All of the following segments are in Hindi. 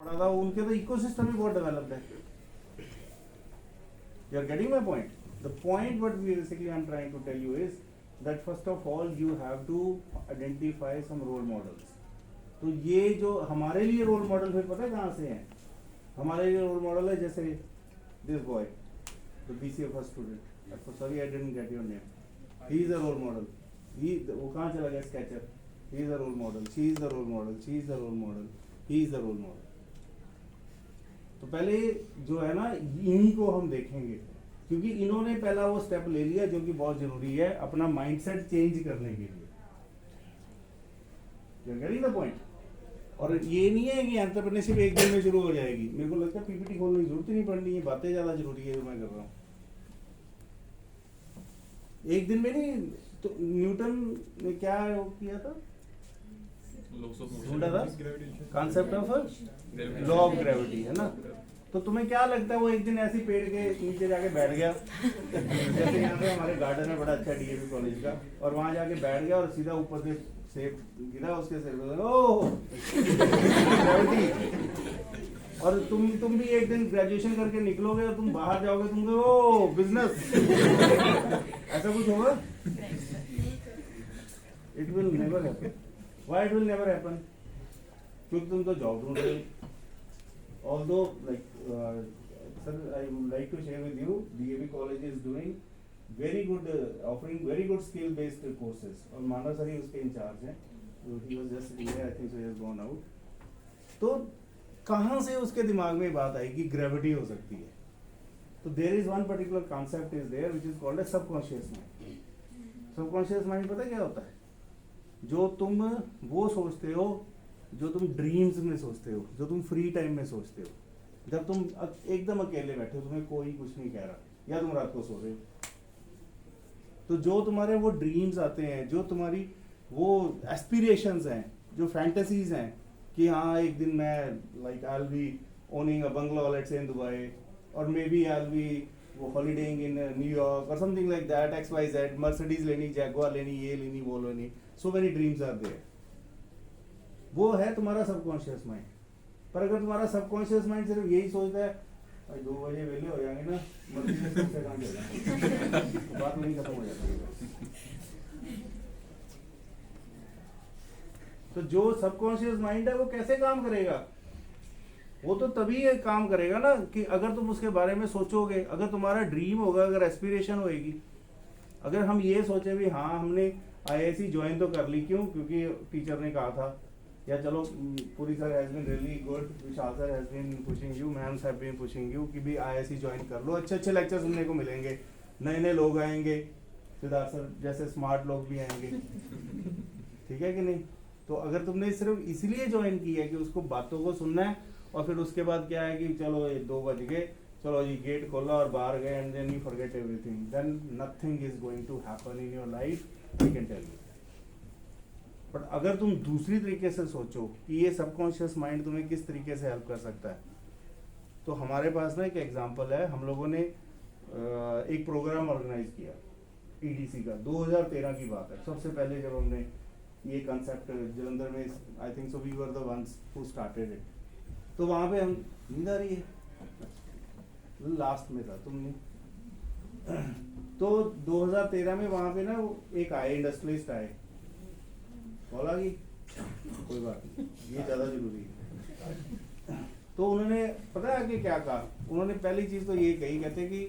पढ़ा था उनके तो इकोसिस्टम ही बहुत डेवलप्ड है. You are getting my point? The point what we basically I'm trying to tell you is that first of all you have to identify some role models. तो ये जो हमारे लिए रोल मॉडल फिर पता है कहाँ से हैं? हमारे लिए रोल मॉडल है जैसे this boy, the BCA first student. Sorry I didn't get your name. He is a role model. वो कहाँ चला गया sketcher? He is a role model. She is the role model. She is the role model. He is the role model. तो पहले जो है ना इन्हीं को हम देखेंगे क्योंकि इन्होंने पहला वो स्टेप ले लिया जो कि बहुत जरूरी है अपना माइंडसेट चेंज करने के लिए. You getting the point? और ये नहीं है कि एंटरप्रेन्योरशिप एक दिन में शुरू हो जाएगी. मेरे को लगता है पीपीटी खोलने की जरूरत ही नहीं पड़नी है. बातें ज्यादा जरूरी है जो मैं कर रहा हूँ. एक दिन में नहीं. तो न्यूटन ने क्या किया था? ढूंढा था concept of law of gravity, है ना? तो तुम्हें क्या लगता है वो एक दिन ऐसे पेड़ के नीचे जाके बैठ गया जैसे यहाँ पे हमारे गार्डन है बड़ा अच्छा डीएवी कॉलेज का, और वहां जाके बैठ गया और सीधा ऊपर से सेब गिरा उसके सिर पे, ओह ग्रेविटी. और तुम भी एक दिन ग्रेजुएशन करके निकलोगे और तुम बाहर जाओगे, तुम कहोगे ओ बिजनेस. ऐसा कुछ होगा? It will never happen. Why it will never happen? क्योंकि तुम तो जॉब ढूंढ रहे हो. Although like sir, I would like to share with you, DAV college is doing very good, offering very good skill based courses. और मानव सर ही उसके इंचार्ज हैं. He was just here, I think so he has gone out. तो कहाँ से उसके दिमाग में बात आई कि ग्रेविटी हो सकती है? तो there is one particular concept is there which is called a subconscious mind. Subconscious mind पता क्या होता है? जो तुम वो सोचते हो जो तुम ड्रीम्स में सोचते हो, जो तुम फ्री टाइम में सोचते हो, जब तुम एकदम अकेले बैठे हो, तुम्हें कोई कुछ नहीं कह रहा या तुम रात को सो रहे हो. तो जो तुम्हारे वो ड्रीम्स आते हैं, जो तुम्हारी वो एस्पिरेशंस हैं, जो फैंटेसीज हैं कि हाँ एक दिन मैं like I will be owning a bungalow let's say in Dubai, और maybe I will be वो हॉलीडेइंग इन न्यूयॉर्क और something like that, XYZ, Mercedes लेनी, जैगुआर लेनी, ये लेनी, वो लेनी. So many dreams are there. वो है तुम्हारा सबकॉन्शियस माइंड. पर अगर तुम्हारा सबकॉन्शियस माइंड सिर्फ यही सोचता है भाई 2 बजे वेले हो जाएंगे ना, मर्सिडीज से कहाँ चलेंगे, तो बात नहीं खत्म हो जाती है. तो जो सबकॉन्शियस माइंड है वो कैसे काम करेगा? वो तो तभी काम करेगा ना कि अगर तुम उसके बारे में सोचोगे, अगर तुम्हारा ड्रीम होगा, अगर एस्पिरेशन होएगी. अगर हम ये सोचे भी हाँ हमने IISc ज्वाइन तो कर ली, क्यों? क्योंकि टीचर ने कहा था, या चलो Puri sir has been really good, Vishal sir has been pushing you, ma'ams have been pushing you कि भी IISc ज्वाइन कर लो, अच्छे अच्छे लेक्चर सुनने को मिलेंगे, नए नए लोग आएंगे, सिद्धार्थ सर जैसे स्मार्ट लोग भी आएंगे. ठीक है कि नहीं? तो अगर तुमने सिर्फ इसलिए ज्वाइन किया है कि उसको बातों को सुनना है, और फिर उसके बाद क्या है कि चलो 2 बज गए, चलो जी गेट खोला और बाहर गए, and then you forget everything, then nothing is going to happen in your life, I can tell you. But अगर तुम दूसरी तरीके से सोचो कि ये सबकॉन्शियस माइंड तुम्हें किस तरीके से हेल्प कर सकता है, तो हमारे पास ना एक एग्जांपल है. हम लोगों ने एक प्रोग्राम ऑर्गेनाइज किया EDC का, 2013 की बात है. सबसे पहले जब हमने ये कंसेप्ट जलंधर में, I think so we were the ones who started it. तो वहाँ पे हम, नींद आ रही है? लास्ट में था तुम नहीं. तो 2013 में वहाँ पे ना एक आए इंडस्ट्रियलिस्ट आए, बोला कि कोई बात नहीं, ये ज़्यादा जरूरी है. तो उन्होंने पता है कि क्या कहा? उन्होंने पहली चीज़ तो ये कही, कहते कि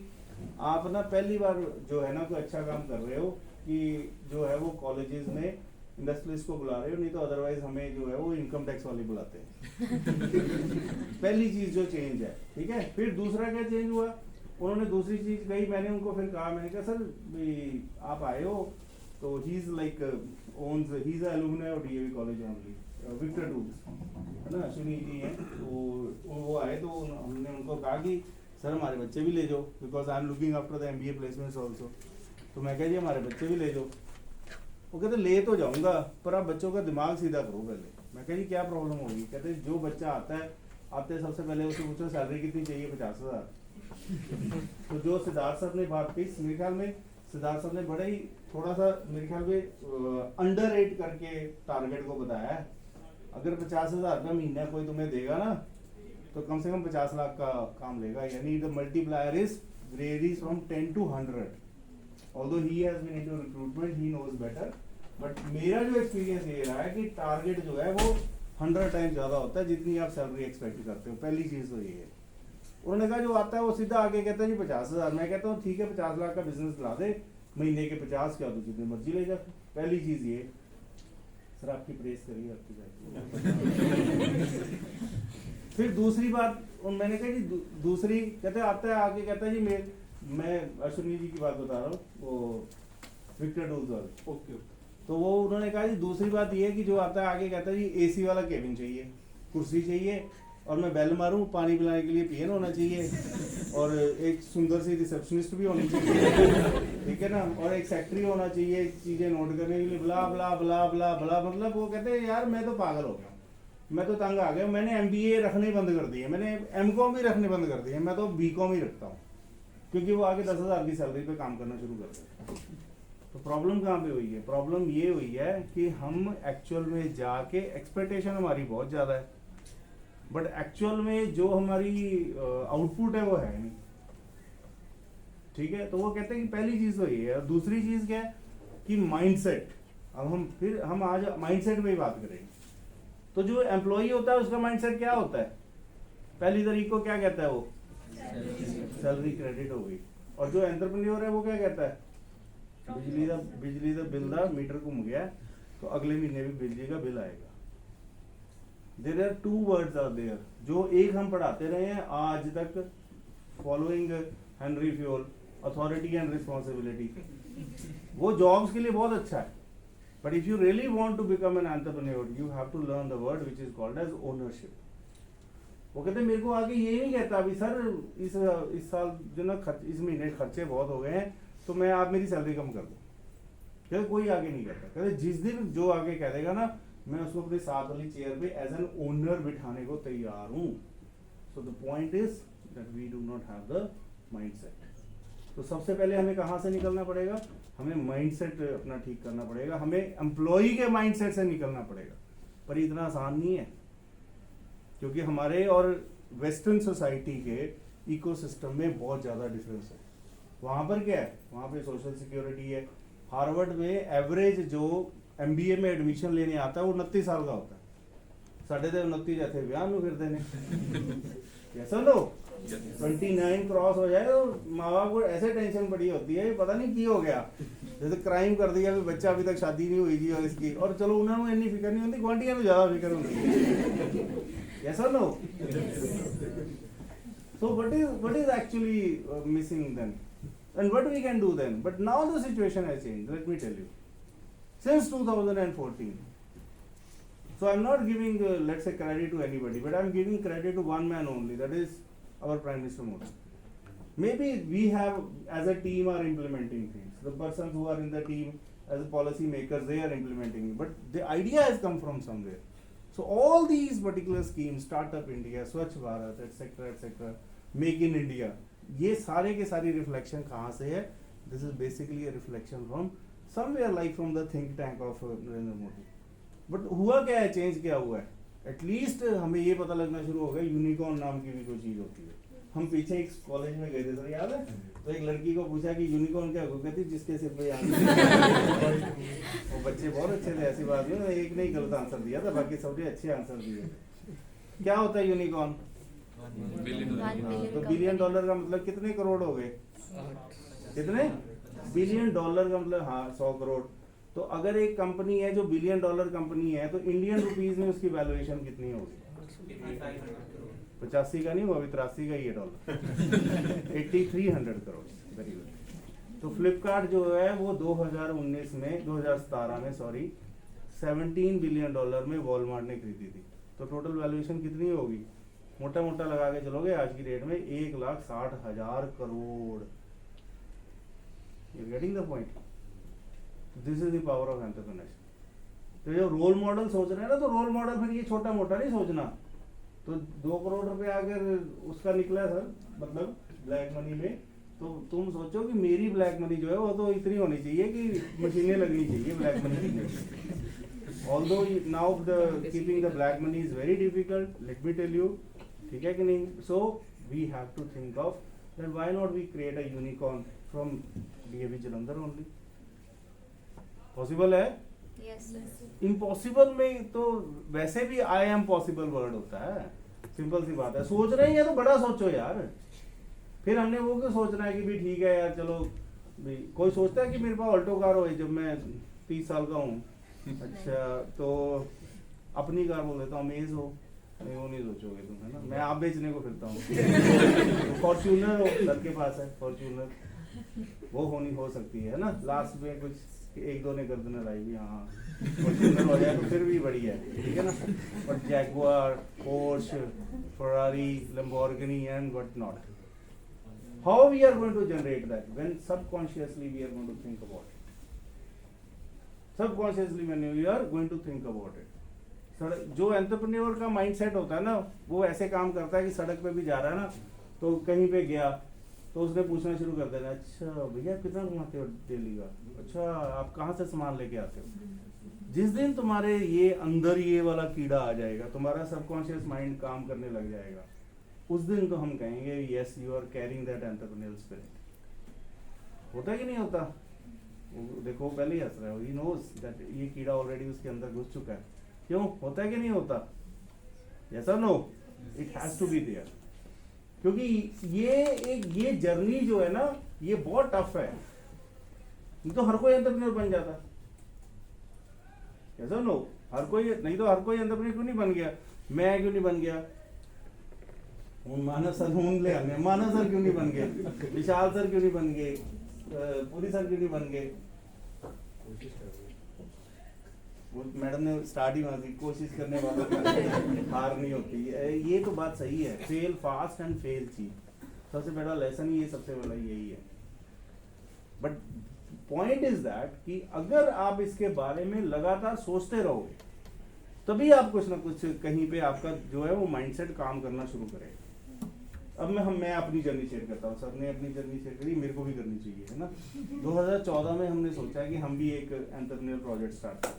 आप ना पहली बार जो है ना कोई अच्छा काम कर रहे हो कि जो है वो कॉलेजेस में इंडस्ट्रियलिस्ट को बुला रहे हो, नहीं तो अदरवाइज हमें जो है वो इनकम टैक्स वाले बुलाते हैं. पहली चीज जो चेंज है, ठीक है. फिर दूसरा क्या चेंज हुआ? उन्होंने दूसरी चीज कही, मैंने उनको फिर कहा, मैंने कहा सर भी आप आए हो तो he is like ones, he is alumni of DAV college only, Victor Tools, है ना, अश्विनी जी हैं. तो वो आए तो हमने उनको कहा कि सर हमारे बच्चे भी ले जाओ, because I am looking after the MBA placements also. तो मैं कहा जी हमारे बच्चे भी ले जाओ. वो कहते ले तो जाऊंगा पर आप बच्चों का दिमाग सीधा करो पहले. मैं कहा जी क्या प्रॉब्लम होगी? कहते जो बच्चा आता है, आते सबसे पहले उसे पूछो सैलरी कितनी चाहिए? 50,000. तो जो सिद्धार्थ सर ने बात की, मेरे ख्याल में सिद्धार्थ सर ने बड़ा ही थोड़ा सा मेरे ख्याल में अंडर रेट करके टारगेट को बताया है. अगर 50,000 रुपया महीना कोई तुम्हें देगा ना, तो कम से कम 50 लाख का काम लेगा, यानी the multiplier is varies from 10 to 100. Although he has been into recruitment, he knows better. But मेरा जो एक्सपीरियंस ये रहा है कि टारगेट जो है वो 100 टाइम ज़्यादा होता है जितनी आप सैलरी एक्सपेक्ट करते हो। पहली चीज़ तो ये है। उन्होंने कहा जो आता है वो सीधा आके कहता है जी 50,000। मैं कहता हूँ ठीक है 50 लाख का बिजनेस ला दे, महीने के 50 क्या तो जितनी मर्जी ले जा। पहली चीज़ ये। सर आपकी प्रेस करिए आपकी। फिर दूसरी बात मैंने कहा जी दूसरी, कहते आता है आके कहता है जी मैं अश्विनी जी की बात बता रहा हूँ, वो विक्टर डूज वाले। ओके। तो वो उन्होंने कहा जी दूसरी बात ये है कि जो आता है आगे कहता है जी एसी वाला केबिन चाहिए, कुर्सी चाहिए, और मैं बेल मारूं पानी पिलाने के लिए पियन होना चाहिए, और एक सुंदर सी रिसेप्शनिस्ट भी होनी चाहिए, ठीक है ना, और एक सेक्रेटरी होना चाहिए चीज़ें नोट करने के लिए, ब्ला ब्ला ब्ला ब्ला ब्ला। मतलब वो कहते हैं यार मैं तो पागल हो गया, मैं तो तंग आ गया, मैंने MBA रखने बंद कर दिए, मैंने MCOM भी रखने बंद कर दिए, मैं तो BCom ही रखता हूँ, क्योंकि वो आगे 10,000 की सैलरी पे काम करना शुरू कर देते। तो प्रॉब्लम कहाँ पे हुई है? प्रॉब्लम ये हुई है कि हम एक्चुअल में जाके एक्सपेक्टेशन हमारी बहुत ज़्यादा है, बट एक्चुअल में जो हमारी आउटपुट है वो है नहीं, ठीक है। तो वो कहते हैं कि पहली चीज़ तो ये है। और दूसरी चीज़ क्या है कि माइंडसेट। अब हम आज माइंडसेट पे ही बात करेंगे। तो जो एम्प्लॉई होता है उसका माइंडसेट क्या होता है? पहली तारीख को क्या कहता है वो? सैलरी क्रेडिट हो गई। और जो एंटरप्रेन्योर है वो क्या कहता है? बिजली का बिल दा मीटर घूम गया तो अगले महीने भी बिजली का बिल आएगा। There are 2 words are there जो एक हम पढ़ाते रहे हैं आज तक, following Henri Fayol, authority and responsibility. वो जॉब्स के लिए बहुत अच्छा है, but if you really want to become an entrepreneur you have to learn the word which is called as ownership. वो कहते हैं मेरे को आगे ये नहीं कहता अभी सर इस साल जो ना इस महीने खर्चे बहुत हो गए हैं तो मैं आप मेरी सैलरी कम कर दूं। कहते कोई आगे नहीं कहता। कहते जिस दिन जो आगे कह देगा ना मैं उसको अपने साथ वाली चेयर पे एज एन ओनर बिठाने को तैयार हूँ। So the point is that we do not have the mindset. तो सबसे पहले हमें कहाँ से निकलना पड़ेगा? हमें माइंडसेट अपना ठीक करना पड़ेगा, हमें एम्प्लॉई के माइंडसेट से निकलना पड़ेगा। पर इतना आसान नहीं है, क्योंकि हमारे और वेस्टर्न सोसाइटी के इकोसिस्टम में बहुत ज़्यादा डिफरेंस है। वहाँ पर क्या है? वहाँ पे सोशल सिक्योरिटी है। हार्वर्ड में एवरेज जो MBA में एडमिशन लेने आता है वो 29 साल का होता है। साढ़े तो 29 जैसे ब्याह में फिरते हैं ऐसा लो 29 क्रॉस हो जाए तो माँ बाप को ऐसे टेंशन पड़ी होती है पता नहीं की हो गया, जैसे क्राइम कर दिया कि बच्चा अभी तक शादी नहीं हुई थी और इसकी, और चलो उन्होंने इतनी फिक्र नहीं होती, क्वांटिटी में ज़्यादा फिक्र होती है ऐसा no. So what is actually missing then? And what we can do then? But now the situation has changed. Let me tell you. Since 2014. So I'm not giving let's say credit to anybody, but I'm giving credit to one man only. That is our Prime Minister Modi. Maybe we have as a team are implementing things. The persons who are in the team as policy makers, they are implementing. But the idea has come from somewhere. So all these particular schemes, Startup India, Swachh Bharat, etc., Make in India, ये सारे के सारी रिफ्लेक्शन कहाँ से है? This is basically a reflection from somewhere like from the think tank of Narendra Modi. But हुआ क्या है? चेंज क्या हुआ है? एटलीस्ट हमें ये पता लगना शुरू हो गया यूनिकॉर्न नाम की भी कोई चीज़ होती है। हम पीछे एक कॉलेज में गए थे सर, याद है? तो एक लड़की को पूछा कि यूनिकॉर्न क्या होगा, कहती जिसके सिर पे वो बच्चे बहुत अच्छे थे, ऐसी बात नहीं, एक ने ही गलत आंसर दिया था, बाकी सबने अच्छे आंसर दिए। क्या होता है यूनिकॉर्न? तो $1 बिलियन का मतलब कितने करोड़ हो गए? कितने? $1 बिलियन का मतलब हाँ 100 करोड़। तो अगर एक कंपनी है जो $1 बिलियन कंपनी है तो इंडियन रुपीज में उसकी वैल्यूएशन कितनी होगी? 85 का नहीं हुआ, अभी 83 का ही है डॉलर। 8300 करोड़। Very good. तो फ्लिपकार्ट जो है वो 2017 में 17 बिलियन में वॉलमार्ट ने खरीदी थी। तो टोटल वैल्यूएशन कितनी होगी? मोटा मोटा लगा के चलोगे आज की डेट में 1,60,000 crore. You getting the point? This is the power of entrepreneurship. तो जो रोल मॉडल सोच रहे हैं ना, तो रोल मॉडल फिर ये छोटा मोटा नहीं सोचना। तो 2 करोड़ रुपए अगर उसका निकला सर मतलब ब्लैक मनी में, तो तुम सोचो कि मेरी ब्लैक मनी जो है वो तो इतनी होनी चाहिए कि मशीनें लगनी चाहिए ब्लैक मनी की। Although now keeping the black money is very difficult, let me tell you, ठीक है कि नहीं? So we have to think of that why not we create a unicorn from DAV Jalandhar only. Possible है? यस इम्पॉसिबल में तो वैसे भी आई एम पॉसिबल वर्ड होता है, सिंपल सी बात है। सोच रहे हैं तो बड़ा सोचो यार, फिर हमने वो क्यों सोचना है कि भी ठीक है यार चलो भी। कोई सोचता है कि मेरे पास ऑल्टो कार हो जब मैं 30 साल का हूँ, अच्छा तो अपनी कार बोल देता हूँ अमेज हो, नहीं वो नहीं सोचोगे तुम, है ना? मैं आप बेचने को फिरता हूँ। फॉर्च्यूनर हो सर के पास है, फॉर्च्यूनर वो होनी हो सकती है ना, लास्ट में कुछ एक दो ने गर्दन लाई भी, हाँ फॉर्च्यूनर हो जाए तो फिर भी बढ़िया है, ठीक है ना? But Jaguar, Porsche, Ferrari, Lamborghini and what not, how we are going to generate that? When subconsciously we are going to think about it. Subconsciously when we are going to think about it. सड़क जो एंटरप्रेन्योर का माइंडसेट होता है ना, वो ऐसे काम करता है कि सड़क पे भी जा रहा है ना, तो कहीं पे गया तो उसने पूछना शुरू कर देना, अच्छा भैया कितना कमाते हो डेली का, अच्छा आप कहाँ से सामान लेके आते हो। जिस दिन तुम्हारे ये अंदर ये वाला कीड़ा आ जाएगा, तुम्हारा सबकॉन्शियस माइंड काम करने लग जाएगा, उस दिन तो हम कहेंगे yes you are carrying that entrepreneur spirit. होता है कि नहीं होता? वो देखो पहले ही हंस रहा है, ही नोज दैट ये कीड़ा ऑलरेडी उसके अंदर घुस चुका है। क्यों होता है कि नहीं होता? यस और no? It has to be there, क्योंकि ये जर्नी जो है ना ये बहुत टफ है, नहीं तो हर कोई एंटरप्रेन्योर बन जाता। यस और नो? हर कोई नहीं तो हर कोई एंटरप्रेन्योर क्यों नहीं बन गया? मैं क्यों नहीं बन गया? मानव सर ले आने, मानव सर क्यों नहीं बन गए? विशाल सर क्यों नहीं बन गए? पूरी सर क्यों नहीं बन गए? वो मैडम ने स्टार्ट ही वहां से, कोशिश करने वालों की हार नहीं होती। ये तो बात सही है, fail fast and fail cheap, सबसे बड़ा लेसन ही ये, सबसे बड़ा यही है। बट पॉइंट इज दैट कि अगर आप इसके बारे में लगातार सोचते रहोगे तभी आप कुछ ना कुछ कहीं पे आपका जो है वो माइंडसेट काम करना शुरू करेगा। अब मैं अपनी जर्नी शेयर करता हूँ, सर ने अपनी जर्नी शेयर करी, मेरे को भी करनी चाहिए, है ना? 2014 में हमने सोचा कि हम भी एक एंटरप्रेन्योर प्रोजेक्ट स्टार्ट करें,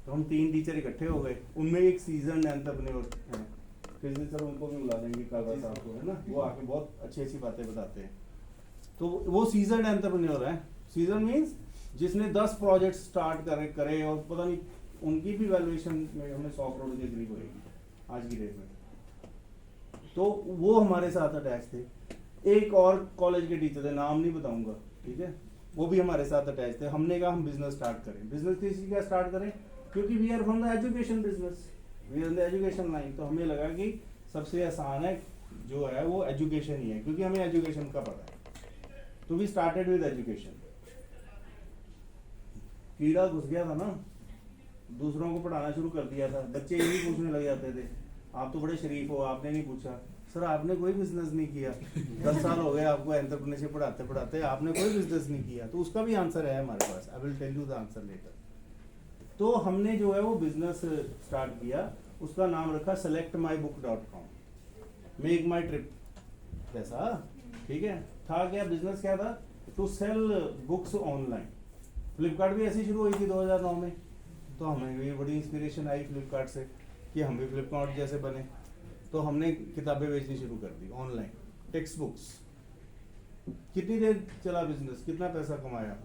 तो हम 3 टीचर इकट्ठे हो गए, उनमें एक सीजन एंटरप्रेन्योर है, फिर सर उनको भी बुला देंगे काला साहब को, है ना? वो आके बहुत अच्छी अच्छी बातें बताते हैं। तो वो सीजन एंटरप्रेन्योर है। सीजन मीन्स जिसने 10 प्रोजेक्ट स्टार्ट करे और पता नहीं उनकी भी वैल्यूएशन में हमें 100 करोड़ के करीब होगी आज की डेट में। तो वो हमारे साथ अटैच थे। एक और कॉलेज के टीचर थे, नाम नहीं बताऊंगा, ठीक है? वो भी हमारे साथ अटैच थे। हमने कहा हम बिजनेस स्टार्ट करें। बिजनेस किसी का स्टार्ट करें? क्योंकि we are from the education business, we are the education line. तो हमें लगा कि सबसे आसान है जो है वो एजुकेशन ही है, क्योंकि हमें एजुकेशन का पता है। तो वी स्टार्टेड विद एजुकेशन। कीड़ा घुस गया था ना, दूसरों को पढ़ाना शुरू कर दिया था। बच्चे यही पूछने लग जाते थे, आप तो बड़े शरीफ हो, आपने नहीं पूछा। सर आपने कोई बिजनेस नहीं किया, 10 साल हो गए आपको एंटरप्रेन्योरशिप पढ़ाते पढ़ाते, आपने कोई बिजनेस नहीं किया। तो उसका भी आंसर है हमारे पास, I will tell you the answer later. तो हमने जो है वो बिजनेस स्टार्ट किया, उसका नाम रखा selectmybook.com, मेक माई ट्रिप जैसा, ठीक है? था क्या बिजनेस, क्या था? To sell books online. Flipkart भी ऐसी शुरू हुई थी 2009 में, तो हमें भी बड़ी इंस्पिरेशन आई फ्लिपकार्ट से कि हम भी फ्लिपकार्ट जैसे बने। तो हमने किताबें बेचनी शुरू कर दी ऑनलाइन, टेक्स्ट बुक्स। कितनी देर चला बिजनेस, कितना पैसा कमाया?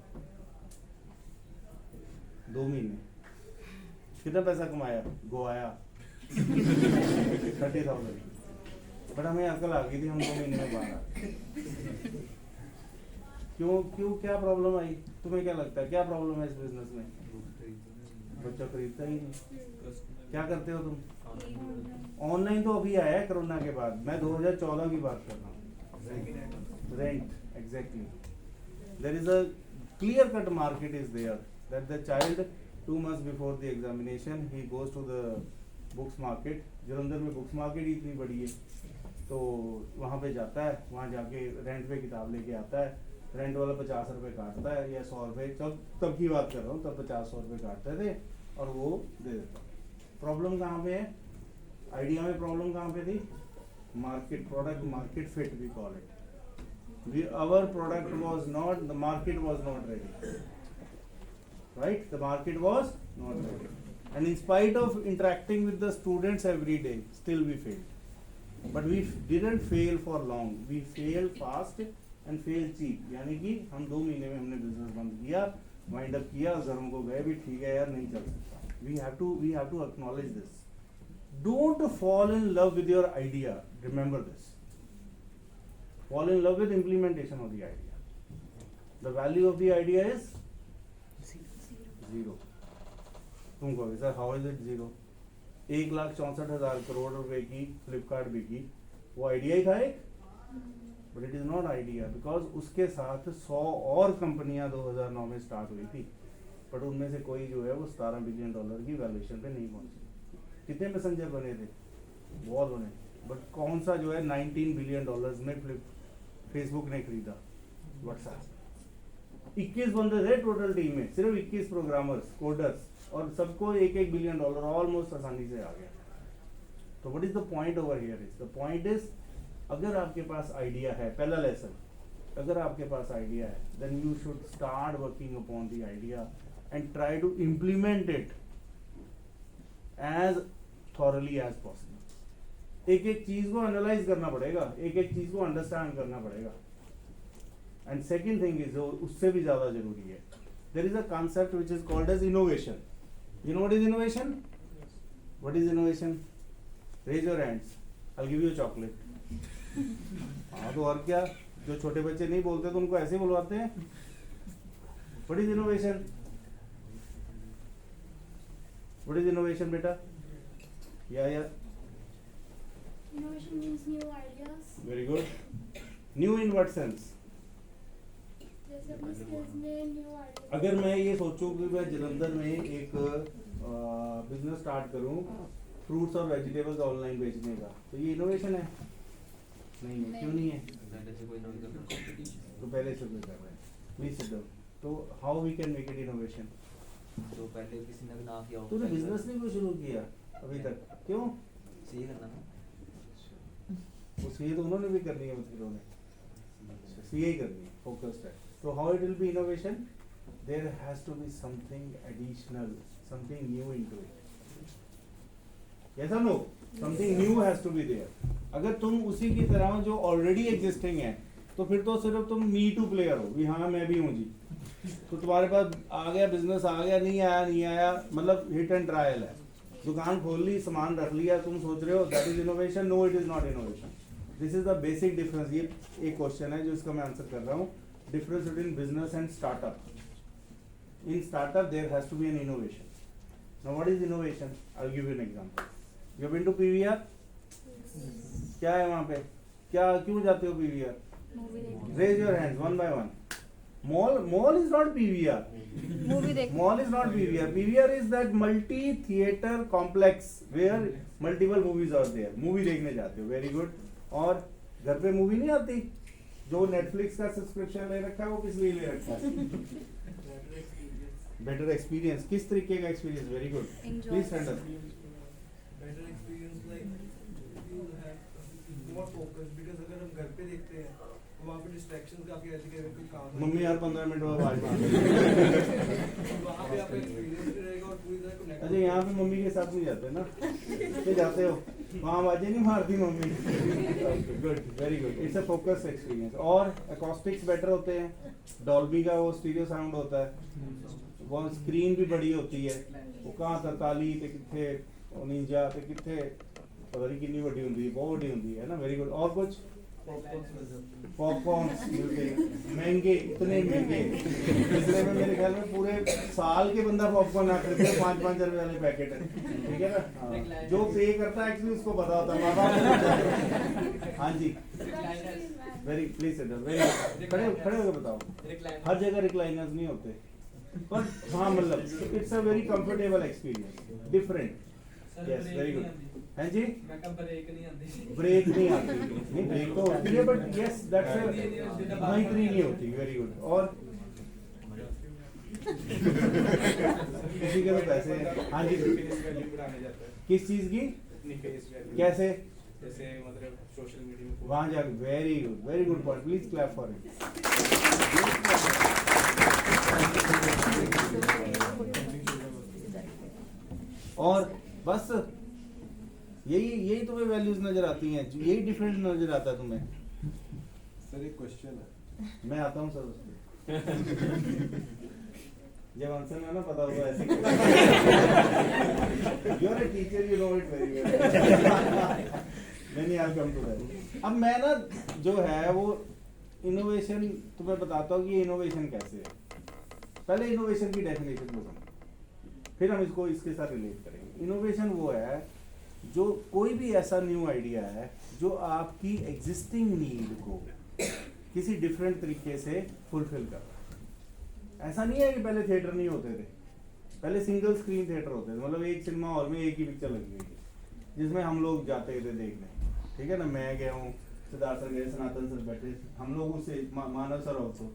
2 महीने। कितना पैसा कमाया? गोवाया 30,000। बट हमें अकल आ गई थी, हम 2 महीने में बाहर। क्यों क्या प्रॉब्लम आई? तुम्हें क्या लगता है क्या प्रॉब्लम है इस बिजनेस में? बच्चा खरीदता ही नहीं। क्या करते हो तुम? ऑनलाइन तो अभी आया है कोरोना के बाद, मैं 2014 की बात कर रहा हूँ। Rent, exactly. There is a clear cut market is there that the child 2 months before the examination he goes to the books market. Jalandhar में बुक्स मार्केट ही इतनी बड़ी है, तो वहाँ पे जाता है, वहाँ जाके रेंट पे किताब लेके आता है। रेंट वाला 50 रुपये काटता है या 100 रुपये, तब की बात कर रहा हूँ, तब 50-100 रुपये काटते थे और वो दे देता। प्रॉब्लम कहाँ पे है? आइडिया में प्रॉब्लम कहाँ पे थी? Market, product market fit we call it. Our product was not, the market was not ready, right? The market was not ready, and in spite of interacting with the students every day, still we failed. But we didn't fail for long, we fail fast and fail cheap. यानी कि हम 2 महीने में हमने बिजनेस बंद किया, वाइंड अप किया, घरों को गए भी, ठीक है यार नहीं चल सकता। We have to acknowledge this. Don't fall in love with your idea, remember this. Fall in love with implementation of the idea. The value of the idea is 0। तुम कहोगे sir how is it 0? 1,64,000 crore रुपए की फ्लिपकार्ट बिकी, वो आइडिया ही था एक, but it is not idea, because उसके साथ 100 और कंपनियां 2009 में स्टार्ट हुई थी, बट उनमें से कोई जो है वो $17 बिलियन की वैल्यूएशन पे नहीं पहुंची। कितने मैसेंजर बने थे? बहुत बने, बट कौन सा जो है 19 बिलियन में फेसबुक ने खरीदा? व्हाट्सएप। 21 बंदे थे टोटल टीम में, सिर्फ 21 प्रोग्रामर्स, कोडर्स, और सबको $1 बिलियन ऑलमोस्ट आसानी से आ गया। तो what is the point over here? Is the point is, अगर आपके पास आइडिया है, पहला लेसन, अगर आपके पास आइडिया है, then you should start working upon the idea and try to implement it as thoroughly as possible. एक एक चीज को एनालाइज करना पड़ेगा, एक एक चीज को अंडरस्टैंड करना पड़ेगा। एंड सेकेंड थिंग इज, उससे भी ज्यादा जरूरी है, there is a concept which is called as innovation. You know what is innovation? What is innovation? Raise your hands. I'll give you a chocolate. हाँ तो और क्या, जो छोटे बच्चे नहीं बोलते तो उनको ऐसे ही बुलवाते हैं। What is innovation? What is innovation, बेटा? Yeah. Innovation means new ideas. Very good. New in what sense? जैसे अपने skills में new ideas. अगर मैं ये सोचूं कि मैं जलंधर में एक बिजनेस स्टार्ट करूं फ्रूट्स और वेजिटेबल्स ऑनलाइन बेचने का, तो ये इनोवेशन है? नहीं है। क्यों नहीं है? तो पहले से कोई कर रहा है। Please sit down. तो how we can make it innovation? तो पहले किसी ने ना किया हो, तूने बिजनेस नहीं कोई शुरू किया अभी तक, क्यों? सही करना ना, वो सीए तो उन्होंने भी करनी है, उन्होंने सीए ही करनी है, फोकस्ड है। तो how it will be innovation? There has to be something additional, something new into it. yes or no? Something new has to be there. अगर तुम उसी की तरह जो ऑलरेडी एग्जिस्टिंग है, तो फिर तो सिर्फ तुम मी टू प्लेयर हो, भी हाँ मैं भी हूँ जी, तो तुम्हारे पास आ गया बिजनेस, आ गया, नहीं आया, मतलब हिट एंड ट्रायल है। दुकान खोल ली, सामान रख लिया, तुम सोच रहे हो that is innovation? No, it is not innovation. This is the basic difference. ये एक क्वेश्चन है जो इसका मैं आंसर कर रहा हूँ, difference between business and startup. In startup there has to be an innovation. Now what is innovation? I will give you an example. You have been to PVR? क्या है वहाँ पे? क्या, क्यों जाते हो PVR? Raise your hands one by one. Mall is not PVR. Mall is not PVR. PVR is that multi-theater complex where multiple movies are there. Movie देखने जाते हो, very good. और घर पे मूवी नहीं आती? जो नेटफ्लिक्स का सब्सक्रिप्शन ले रखा है वो किस लिए ले रखा है? Better experience. किस तरीके का experience? Very good, please stand up. better experience, like you have more focus, because अगर हम घर पे देखते हैं तो वहाँ पे distractions काफी रहती है, कोई काम है। मम्मी यार 15 मिनट बाद आवाज मार वहाँ पे आपका experience भी रहेगा और पूरी तरह connect। अच्छा, यहाँ पे मम्मी के साथ नहीं जाते ना? तो जाते हो, वहाँ आवाजें नहीं मारती mummy. Good, very good, it's a focus experience. और अकॉस्टिक्स बेटर होते हैं, डॉल्बी का वो स्टीरियो साउंड होता है, वो स्क्रीन भी बड़ी होती है, वो कहाँ 43 ते कितने 49 ते कितने पता नहीं कितनी बड़ी होती है, बहुत बड़ी होती है ना। Very good. और कुछ? पॉपकॉर्न मिलते हैं, महंगे, इतने महंगे, इसलिए में मेरे ख्याल में पूरे साल के बंदा पॉपकॉर्न ना खरीदे, 5-5 रुपए वाले पैकेट है, ठीक है ना? हाँ। जो पे करता है एक्चुअली उसको पता होता है, माँ बाप। हाँ जी, very please sit down, very खड़े होकर बताओ। हर जगह रिक्लाइनर्स नहीं होते, पर हाँ मतलब it's a very comfortable experience, different. Yes, very good. हैं जी? ब्रेक नहीं आती। ब्रेक नहीं आती, नहीं ब्रेक तो होती है, बट यस दैट्स वहीं इतनी नहीं होती। Very good. और किसी के तो पैसे हैं। हाँ जी, किस चीज की? कैसे? जैसे मतलब सोशल मीडिया में वहाँ जाकर, very good point, please clap for it. और बस यही तुम्हें वैल्यूज नजर आती हैं, यही डिफरेंस नजर आता है तुम्हें। सर एक क्वेश्चन है। मैं आता हूँ सर उस पे। जब आंसर ना पता होगा ऐसे you are a teacher, you know it very well. नहीं आई कम टू दैट। अब मैं ना जो है वो इनोवेशन तुम्हें बताता हूँ कि ये इनोवेशन कैसे है। पहले इनोवेशन की डेफिनेशन को समझो, फिर हम इसको इसके साथ रिलेट करेंगे। इनोवेशन वो है जो कोई भी ऐसा न्यू आइडिया है जो आपकी एग्जिस्टिंग नीड को किसी डिफरेंट तरीके से फुलफिल कर रहा है। ऐसा नहीं है कि पहले थिएटर नहीं होते थे, पहले सिंगल स्क्रीन थिएटर होते थे, मतलब एक सिनेमा हॉल में एक ही पिक्चर लगी हुई है जिसमें हम लोग जाते थे देखने, ठीक है ना। मैं गया हूँ, सिद्धार्थ सर गए, सनातन सर बैठे, हम लोग उससे मानव सर ऑल्सो,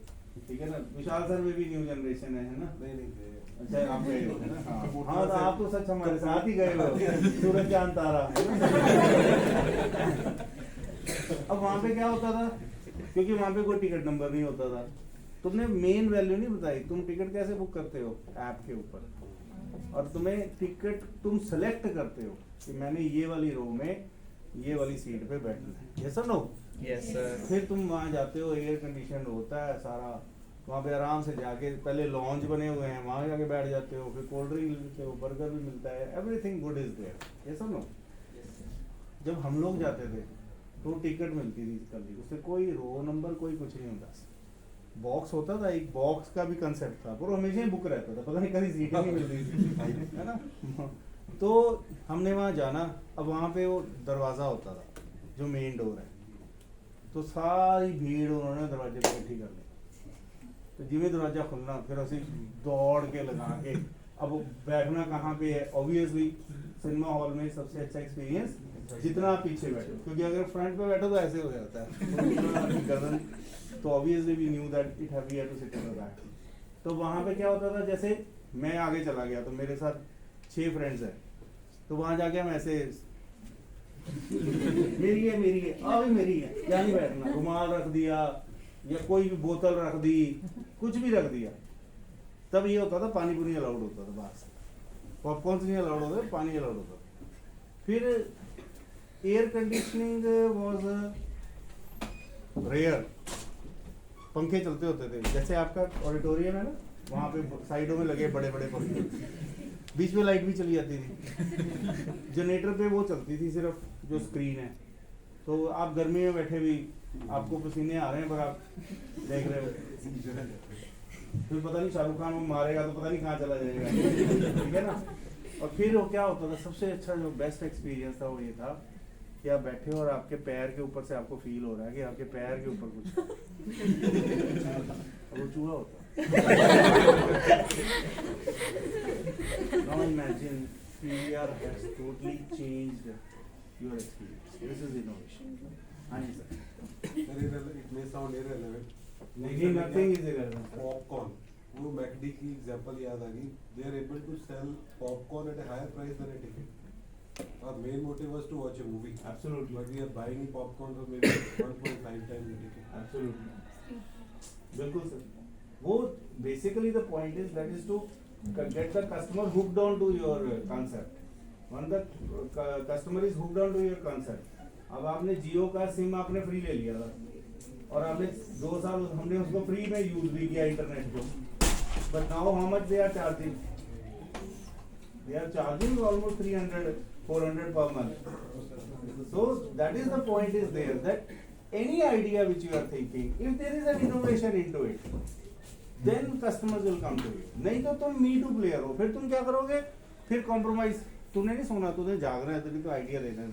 ठीक है ना। विशाल सर में भी न्यू जनरेशन है ना। नहीं अच्छा आप गए हो है ना। हाँ तो आप तो सच हमारे साथ ही गए हो, सूरज चांद तारा। अब वहाँ पे क्या होता था, क्योंकि वहाँ पे कोई टिकट नंबर नहीं होता था, तुमने मेन वैल्यू नहीं बताई, तुम टिकट कैसे बुक करते हो ऐप के ऊपर, और तुम्हें टिकट तुम सेलेक्ट करते हो कि मैंने ये वाली रो में ये वाली सीट पे बैठना है, यस और नो। Yes sir. फिर तुम वहाँ जाते हो, एयर कंडीशन होता है सारा, वहाँ पे आराम से जाके पहले लॉन्ज बने हुए हैं, वहाँ जाके बैठ जाते हो, फिर कोल्ड ड्रिंक मिलते हो, बर्गर भी मिलता है, everything good is there, yes और नो। जब हम लोग जाते थे तो टिकट मिलती थी कभी, उससे कोई रो नंबर कोई कुछ नहीं होता, बॉक्स होता था, एक बॉक्स का भी कंसेप्ट था, पर हमेशा ही बुक रहता था, पता नहीं कभी सीटें नहीं मिलती थी, है ना। तो हमने वहाँ जाना, अब वहाँ पे वो दरवाज़ा होता था जो मेन डोर है, तो सारी भीड़ उन्होंने दरवाजे पे इकट्ठी कर ली, तो जिਵੇਂ दरवाजा खुलना फिर ਅਸੀਂ दौड़ के लगा के, अब वो बैठना कहाँ पे है, ऑब्वियसली सिनेमा हॉल में सबसे अच्छा एक्सपीरियंस जितना आप पीछे बैठो, क्योंकि अगर फ्रंट पे बैठो तो ऐसे हो जाता है तो obviously we knew that it have to sit in the back. तो वहाँ पे क्या होता था, जैसे मैं आगे चला गया तो मेरे साथ 6 फ्रेंड्स हैं, तो वहाँ जाके हम ऐसे मेरी है अभी मेरी है, क्या नहीं बैठना, रुमाल रख दिया या कोई भी बोतल रख दी, कुछ भी रख दिया। तब ये होता था पानी पूरी अलाउड होता था, बाहर से पॉपकॉर्न नहीं अलाउड होता, पानी अलाउड होता था। फिर एयर कंडीशनिंग वाज रेयर, पंखे चलते होते थे, जैसे आपका ऑडिटोरियम है ना, वहाँ पे साइडों में लगे बड़े बड़े पंखे, बीच में लाइट भी चली जाती थी, जनरेटर पे वो चलती थी सिर्फ जो स्क्रीन है, तो आप गर्मी में बैठे भी आपको पसीने आ रहे हैं पर आप देख रहे हो, फिर पता नहीं शाहरुख खान वो मारेगा तो पता नहीं कहाँ चला जाएगा, ठीक है ना। और फिर वो क्या होता था, सबसे अच्छा जो बेस्ट एक्सपीरियंस था वो ये था कि आप बैठे हो और आपके पैर के ऊपर से आपको फील हो रहा है कि आपके पैर के ऊपर कुछ वो चूहा होता Now imagine PVR has totally changed your experience. This is innovation. हाँ जी sir. It may sound irrelevant. लेकिन nothing is irrelevant. Popcorn. वो मैकडी की एग्जांपल याद आ गई. They are able to sell popcorn at a higher price than a ticket. Our main motive was to watch a movie. Absolutely. But we are buying popcorn for maybe 1.5 times the ticket. Absolutely. बिल्कुल सर। वो basically the point is that is to get the customer hooked on to your concept. When the customer is hooked on to your concept. अब आपने जियो का सिम आपने फ्री ले लिया था और आपने 2 साल हमने उसको फ्री में यूज भी किया इंटरनेट को, but now how much they are charging? They are charging almost 300-400 per month. So that is the point is there that any idea which you are thinking, if there is an innovation into it, then customers will come to you. नहीं तो तुम me too player हो, फिर तुम क्या करोगे, फिर कॉम्प्रोमाइज, तूने नहीं सोना, तूने जागना है, तुझे तो आइडिया देना है।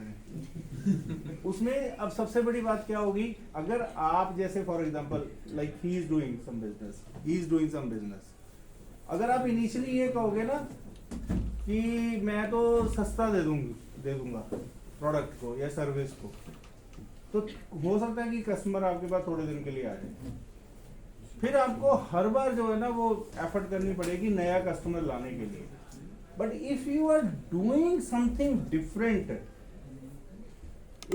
उसमें अब सबसे बड़ी बात क्या होगी, अगर आप जैसे for example like he is doing some business, अगर आप इनिशियली ये कहोगे ना कि मैं तो सस्ता दे दूंगा प्रोडक्ट को या सर्विस को, तो हो सकता है कि कस्टमर आपके पास थोड़े दिन के लिए आ जाए, फिर आपको हर बार जो है ना वो एफर्ट करनी पड़ेगी नया कस्टमर लाने के लिए। But if you are doing something different,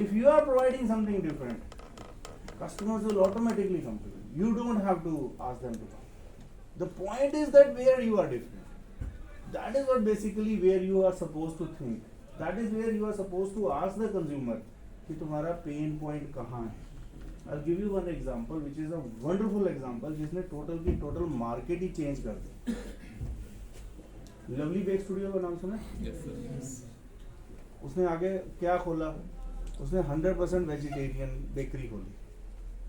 if you are providing something different, customers will automatically come to you. You don't have to ask them to come. The point is that where you are different. That is what basically where you are supposed to think. That is where you are suppose to ask the consumer कि तुम्हारा पेन पॉइंट कहाँ है. I'll give you one example which is a wonderful example जिसने टोटल की टोटल मार्केट ही चेंज कर दी. लवली बेक स्टूडियो का नाम सुना है? उसने आगे क्या खोला? उसने 100% वेजिटेरियन बेकरी खोली.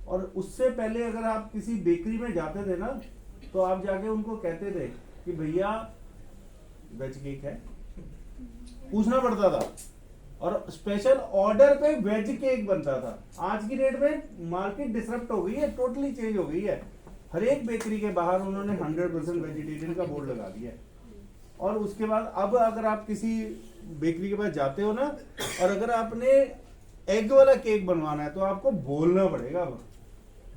और उससे पहले अगर आप किसी बेकरी में जाते थे ना तो आप जाके उनको कहते थे कि भैया वेज केक है, पूछना पड़ता था. और स्पेशल ऑर्डर पे वेज केक बनता था. आज की डेट में मार्केट डिसरप्ट हो गई है, टोटली चेंज हो गई है. हर एक बेकरी के बाहर उन्होंने 100% वेजिटेरियन का बोर्ड लगा दिया है. और उसके बाद अब अगर आप किसी बेकरी के पास जाते हो ना और अगर आपने एग वाला केक बनवाना है तो आपको बोलना पड़ेगा. अब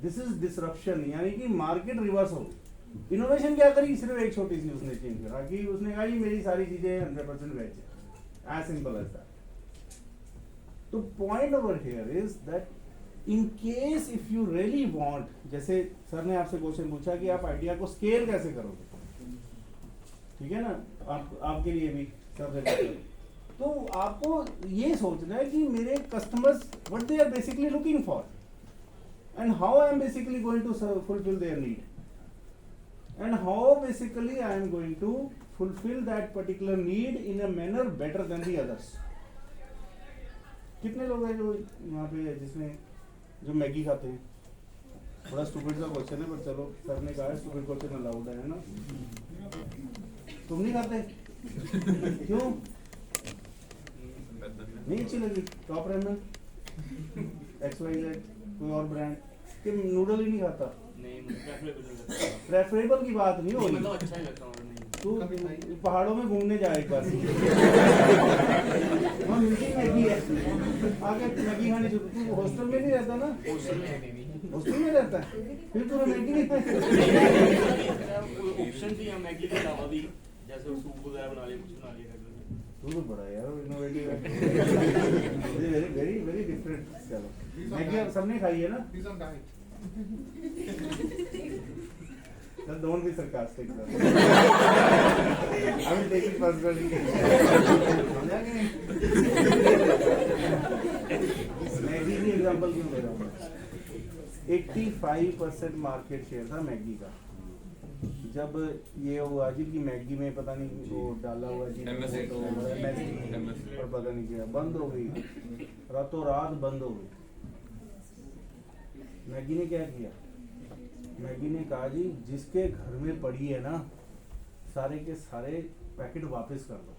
दिस इज डिसरप्शन, यानी कि मार्केट रिवर्स हो गई. इनोवेशन क्या करी? सिर्फ एक छोटी सी उसने चेंज करा कि उसने कहा ये मेरी सारी चीजें 100% वेज है. As simple as that. तो point over here is that in case if you really want, जैसे सर ने आपसे क्वेश्चन पूछा कि आप आइडिया को स्केल कैसे करोगे, ठीक है ना, आपके लिए भी सर. तो आपको ये सोचना है कि मेरे customers what they are basically looking for and how I am basically going to fulfil their need and how basically I am going to fulfil that particular need in a manner better than the others. कितने लोग हैं जो यहाँ पे जिसमें जो मैगी खाते हैं? बड़ा स्टूपिड सा क्वेश्चन है पर चलो सर ने कहा है स्टूपिड क्वेश्चन अलाउड है ना. तुम नहीं खाते? क्यों नहीं अच्छी लगी? टॉप रेमन, XYZ, कोई और ब्रांड कि नूडल ही नहीं खाता? नहीं प्रेफरेबल प्रेफरेबल की बात नहीं हो रही. मतलब अच्छा ही लगता है. तू पहाड़ों में घूमने जा एक बार. वहाँ मिलती मैगी है, आगे मैगी खाने शुरू. तू हॉस्टल में नहीं रहता ना? हॉस्टल में रहता है फिर तुम्हें मैगी नहीं ऑप्शन थी मैगी के अलावा भी, जैसे सूप वगैरह बना लिया, कुछ बना लिया. तू तो बड़ा यार इनोवेटिव है. Very very very different. चलो मैगी सबने खाई है ना? Don't be sarcastic. I will take it personally. Maggi की एग्जांपल क्यों ले रहा हूँ? 85% मार्केट शेयर था मैगी का. जब ये हुआ जिनकी मैगी में पता नहीं वो डाला हुआ जी MSG और पता नहीं क्या बंद हो गई, रातों रात बंद हो गई. मैगी ने क्या किया? मैगी ने कहा जी जिसके घर में पड़ी है ना सारे के सारे पैकेट वापस कर दो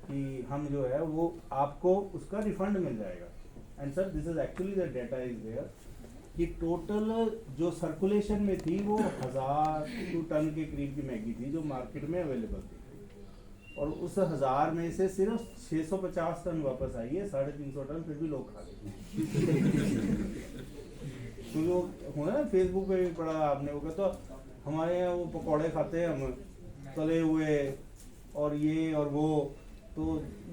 कि हम जो है वो आपको उसका रिफंड मिल जाएगा. And sir this is actually the data is there कि टोटल जो सर्कुलेशन में थी वो 1000 टन के करीब की मैगी थी जो मार्केट में अवेलेबल थी. और उस 1000 में से सिर्फ 650 टन वापस आई है. 350 टन फिर भी लोग खा गए. तो जो हुआ ना फेसबुक पे भी पढ़ा आपने वो तो हमारे यहाँ वो पकौड़े खाते हैं हम तले हुए और ये और वो. तो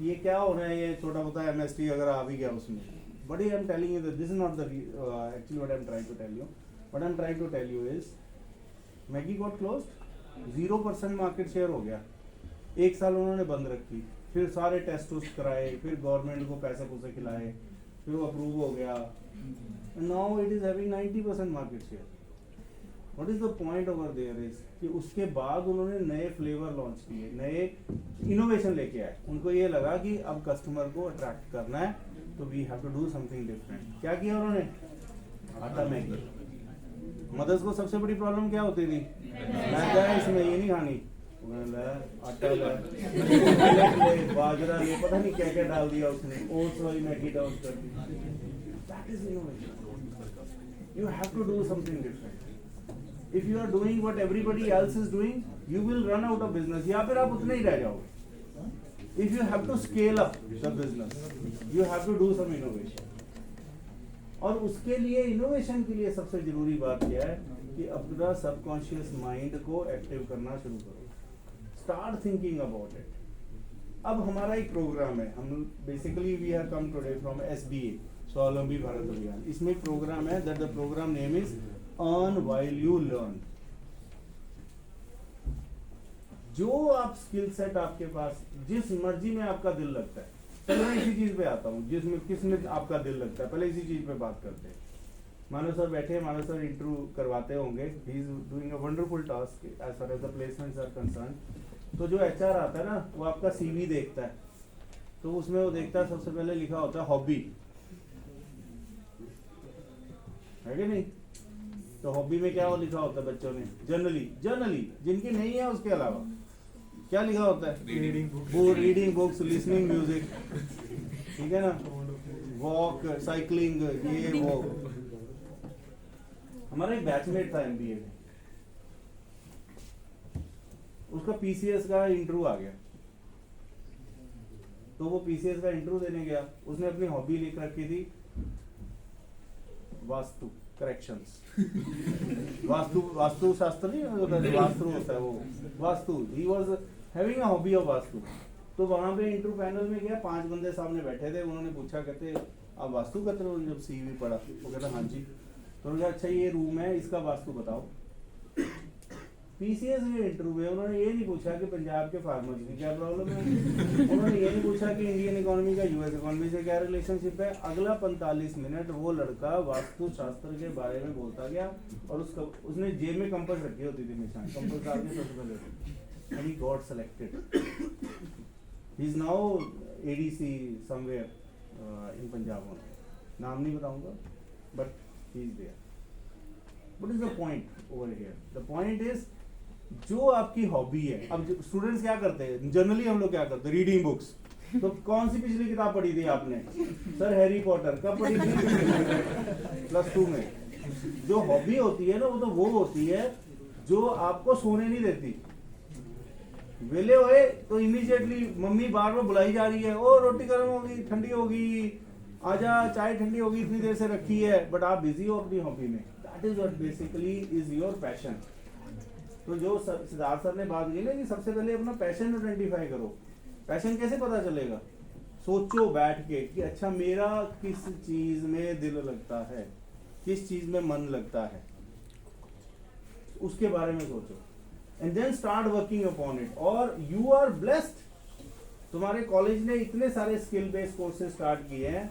ये क्या हो रहा है? ये छोटा मोटा MST अगर आ भी गया उसमें. But I am telling you that this is not the actually what I am trying to tell you. What I am trying to tell you is Maggi got closed. 0% market share हो गया. एक साल उन्होंने बंद रखी, फिर सारे टेस्ट उस्ट कराए, फिर गवर्नमेंट को पैसे पूसे खिलाए, फिर वो अप्रूव हो गया. Now it is having 90% market share. What is the point over there is कि उसके बाद उन्होंने नए फ्लेवर लॉन्च किए, नए इनोवेशन लेके आए. उनको ये लगा कि अब कस्टमर को अट्रैक्ट करना है तो we have to do something different. क्या किया उन्होंने? आटा मैगी. मदर्स को सबसे बड़ी प्रॉब्लम क्या होती थी? मैदा है इसमें, ये नहीं खानी. आटा ले, बाजरा ले, पता नहीं क्या क्या डाल दिया उसने, ओट्स वाली मैगी डाउन कर दी. That is innovation. You have to do something different. If you are doing what everybody else is doing, you will run out of business. या फिर आप उतने ही रह जाओगे. If you have to scale up the business, you have to do some innovation. और उसके लिए इनोवेशन के लिए सबसे जरूरी बात क्या है कि अपना सबकॉन्शियस माइंड को एक्टिव करना शुरू करो. Start thinking about it. अब हमारा एक प्रोग्राम है. हम basically we have come today from SBA, Swavalambi Bharat Abhiyan. इसमें एक प्रोग्राम है that the programme name is earn while you learn. जो आप स्किल सेट आपके पास, जिस मर्जी में आपका दिल लगता है, चलो मैं इसी चीज पे आता हूँ, जिसमें किसमें आपका दिल लगता है, पहले इसी चीज पे बात करते हैं। मानव सर बैठे हैं, मानव सर इंटरव्यू करवाते होंगे, he is doing a wonderful task as far as the placements are concern. तो जो एचआर आता है ना, वो आपका सीवी देखता है, तो उसमें वो देखता है सबसे पहले लिखा होता है हॉबी, है कि नहीं? तो हॉबी में क्या वो लिखा होता है बच्चों ने, जनरली जिनकी नहीं है उसके अलावा क्या लिखा होता है? रीडिंग बुक्स, लिसनिंग म्यूजिक, ठीक है ना, वॉक, साइकिलिंग, ये वो। हमारा एक बैचमेट था एमबीए में, उसका पीसीएस का इंटरव्यू आ गया, तो वो पीसीएस का इंटरव्यू देने गया, उसने अपनी हॉबी लिख रखी थी वास्तु करेक्शंस। वास्तु शास्त्र नहीं होता, वास्तु होता है वो, vastu. He was having a hobby of vastu. तो वहां पे इंटरव्यू पैनल में गया, 5 बंदे सामने बैठे थे, उन्होंने पूछा, कहते आप वास्तु करते हो? जब सीवी पढ़ा वो कहता हाँ जी। तो उन्होंने कहा अच्छा ये रूम है, इसका वास्तु बताओ। पीसीएस में इंटरव्यू में उन्होंने ये नहीं पूछा कि पंजाब के फार्मर्स की क्या प्रॉब्लम है, उन्होंने ये नहीं पूछा कि इंडियन इकोनॉमी का यूएस इकोनॉमी से क्या रिलेशनशिप है। अगला 45 मिनट वो लड़का वास्तु शास्त्र के बारे में बोलता गया, और उसने जेब में कंपास रखी होती थी निशान, कंपास डाल के सबसे पहले, and he got selected. He is now ADC somewhere in Punjab only. नाम नहीं बताऊंगा, but he is there. What is the point over here? The point is, जो आपकी हॉबी है, अब स्टूडेंट्स क्या करते हैं जनरली, हम लोग क्या करते हैं, रीडिंग बुक्स। तो कौन सी पिछली किताब पढ़ी थी आपने? सर हैरी पॉटर कब पढ़ी थी? +2 में। जो हॉबी होती है ना, वो होती है जो आपको सोने नहीं देती। वेले हुए तो इमीडिएटली मम्मी बार बार बुलाई जा रही है, ओ रोटी गर्म होगी, ठंडी होगी, आजा चाय ठंडी होगी, इतनी देर से रखी है, बट आप बिजी हो अपनी हॉबी में। That is what basically is your passion. तो जो सिद्धार्थ सर ने बात की ना कि सबसे पहले अपना पैशन आइडेंटिफाई करो। पैशन कैसे पता चलेगा? सोचो बैठ के कि अच्छा मेरा किस चीज में दिल लगता है, किस चीज में मन लगता है, उसके बारे में सोचो, and then start working upon it. और यू आर ब्लेस्ड, तुम्हारे कॉलेज ने इतने सारे स्किल बेस्ड कोर्सेज स्टार्ट किए हैं,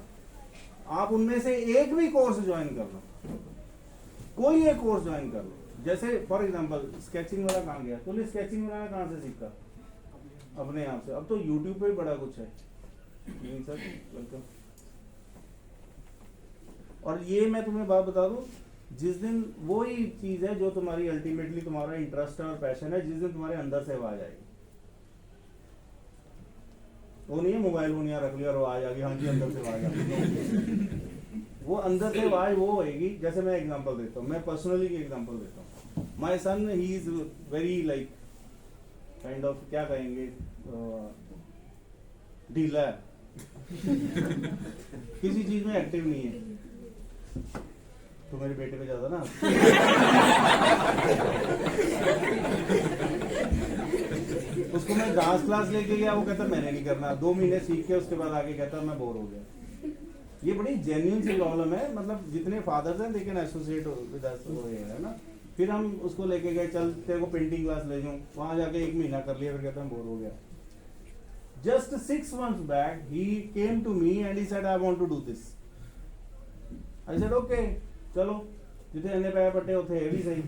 आप उनमें से एक भी कोर्स ज्वाइन कर लो, कोई एक कोर्स ज्वाइन कर लो। जैसे फॉर एग्जांपल स्केचिंग वाला कहाँ गया? तूने स्केचिंग बनाना कहाँ से सीखा? अपने आप से। अब तो यूट्यूब पे भी बड़ा कुछ है। Sir welcome. और ये मैं तुम्हें बात बता दूं, जिस दिन वही चीज है जो तुम्हारी अल्टीमेटली तुम्हारा इंटरेस्ट है और पैशन है, जिस दिन तुम्हारे अंदर से आवाज आएगी, वो नहीं है मोबाइल फोन यहाँ रख लिया और आवाज आ गई, हाँ जी अंदर से आवाज आ गई। वो अंदर से आवाज वो होएगी। जैसे मैं एग्जांपल देता हूँ, मैं पर्सनली की एग्जांपल देता हूँ। My son he is very like kind of, क्या कहेंगे, ढीला है, किसी चीज में एक्टिव नहीं है। तो मेरे बेटे पे ज्यादा ना उसको मैं डांस क्लास लेके गया, वो कहता मैंने नहीं करना। 2 महीने सीख के उसके बाद आगे कहता मैं बोर हो गया। ये बड़ी जेन्युइन सी प्रॉब्लम है। मतलब जितने फादर्स हैं they can associate with us, है ना। फिर हम उसको लेके गए, चल तेरे को पेंटिंग क्लास ले जाऊं, वहां जाके 1 महीना कर लिया, फिर कहता मैं बोर हो गया। Just 6 months back, he came to me and he said, I want to do this. I said, okay, चलो, जितने अन्य पैर पट्टे होते हैं भी सही।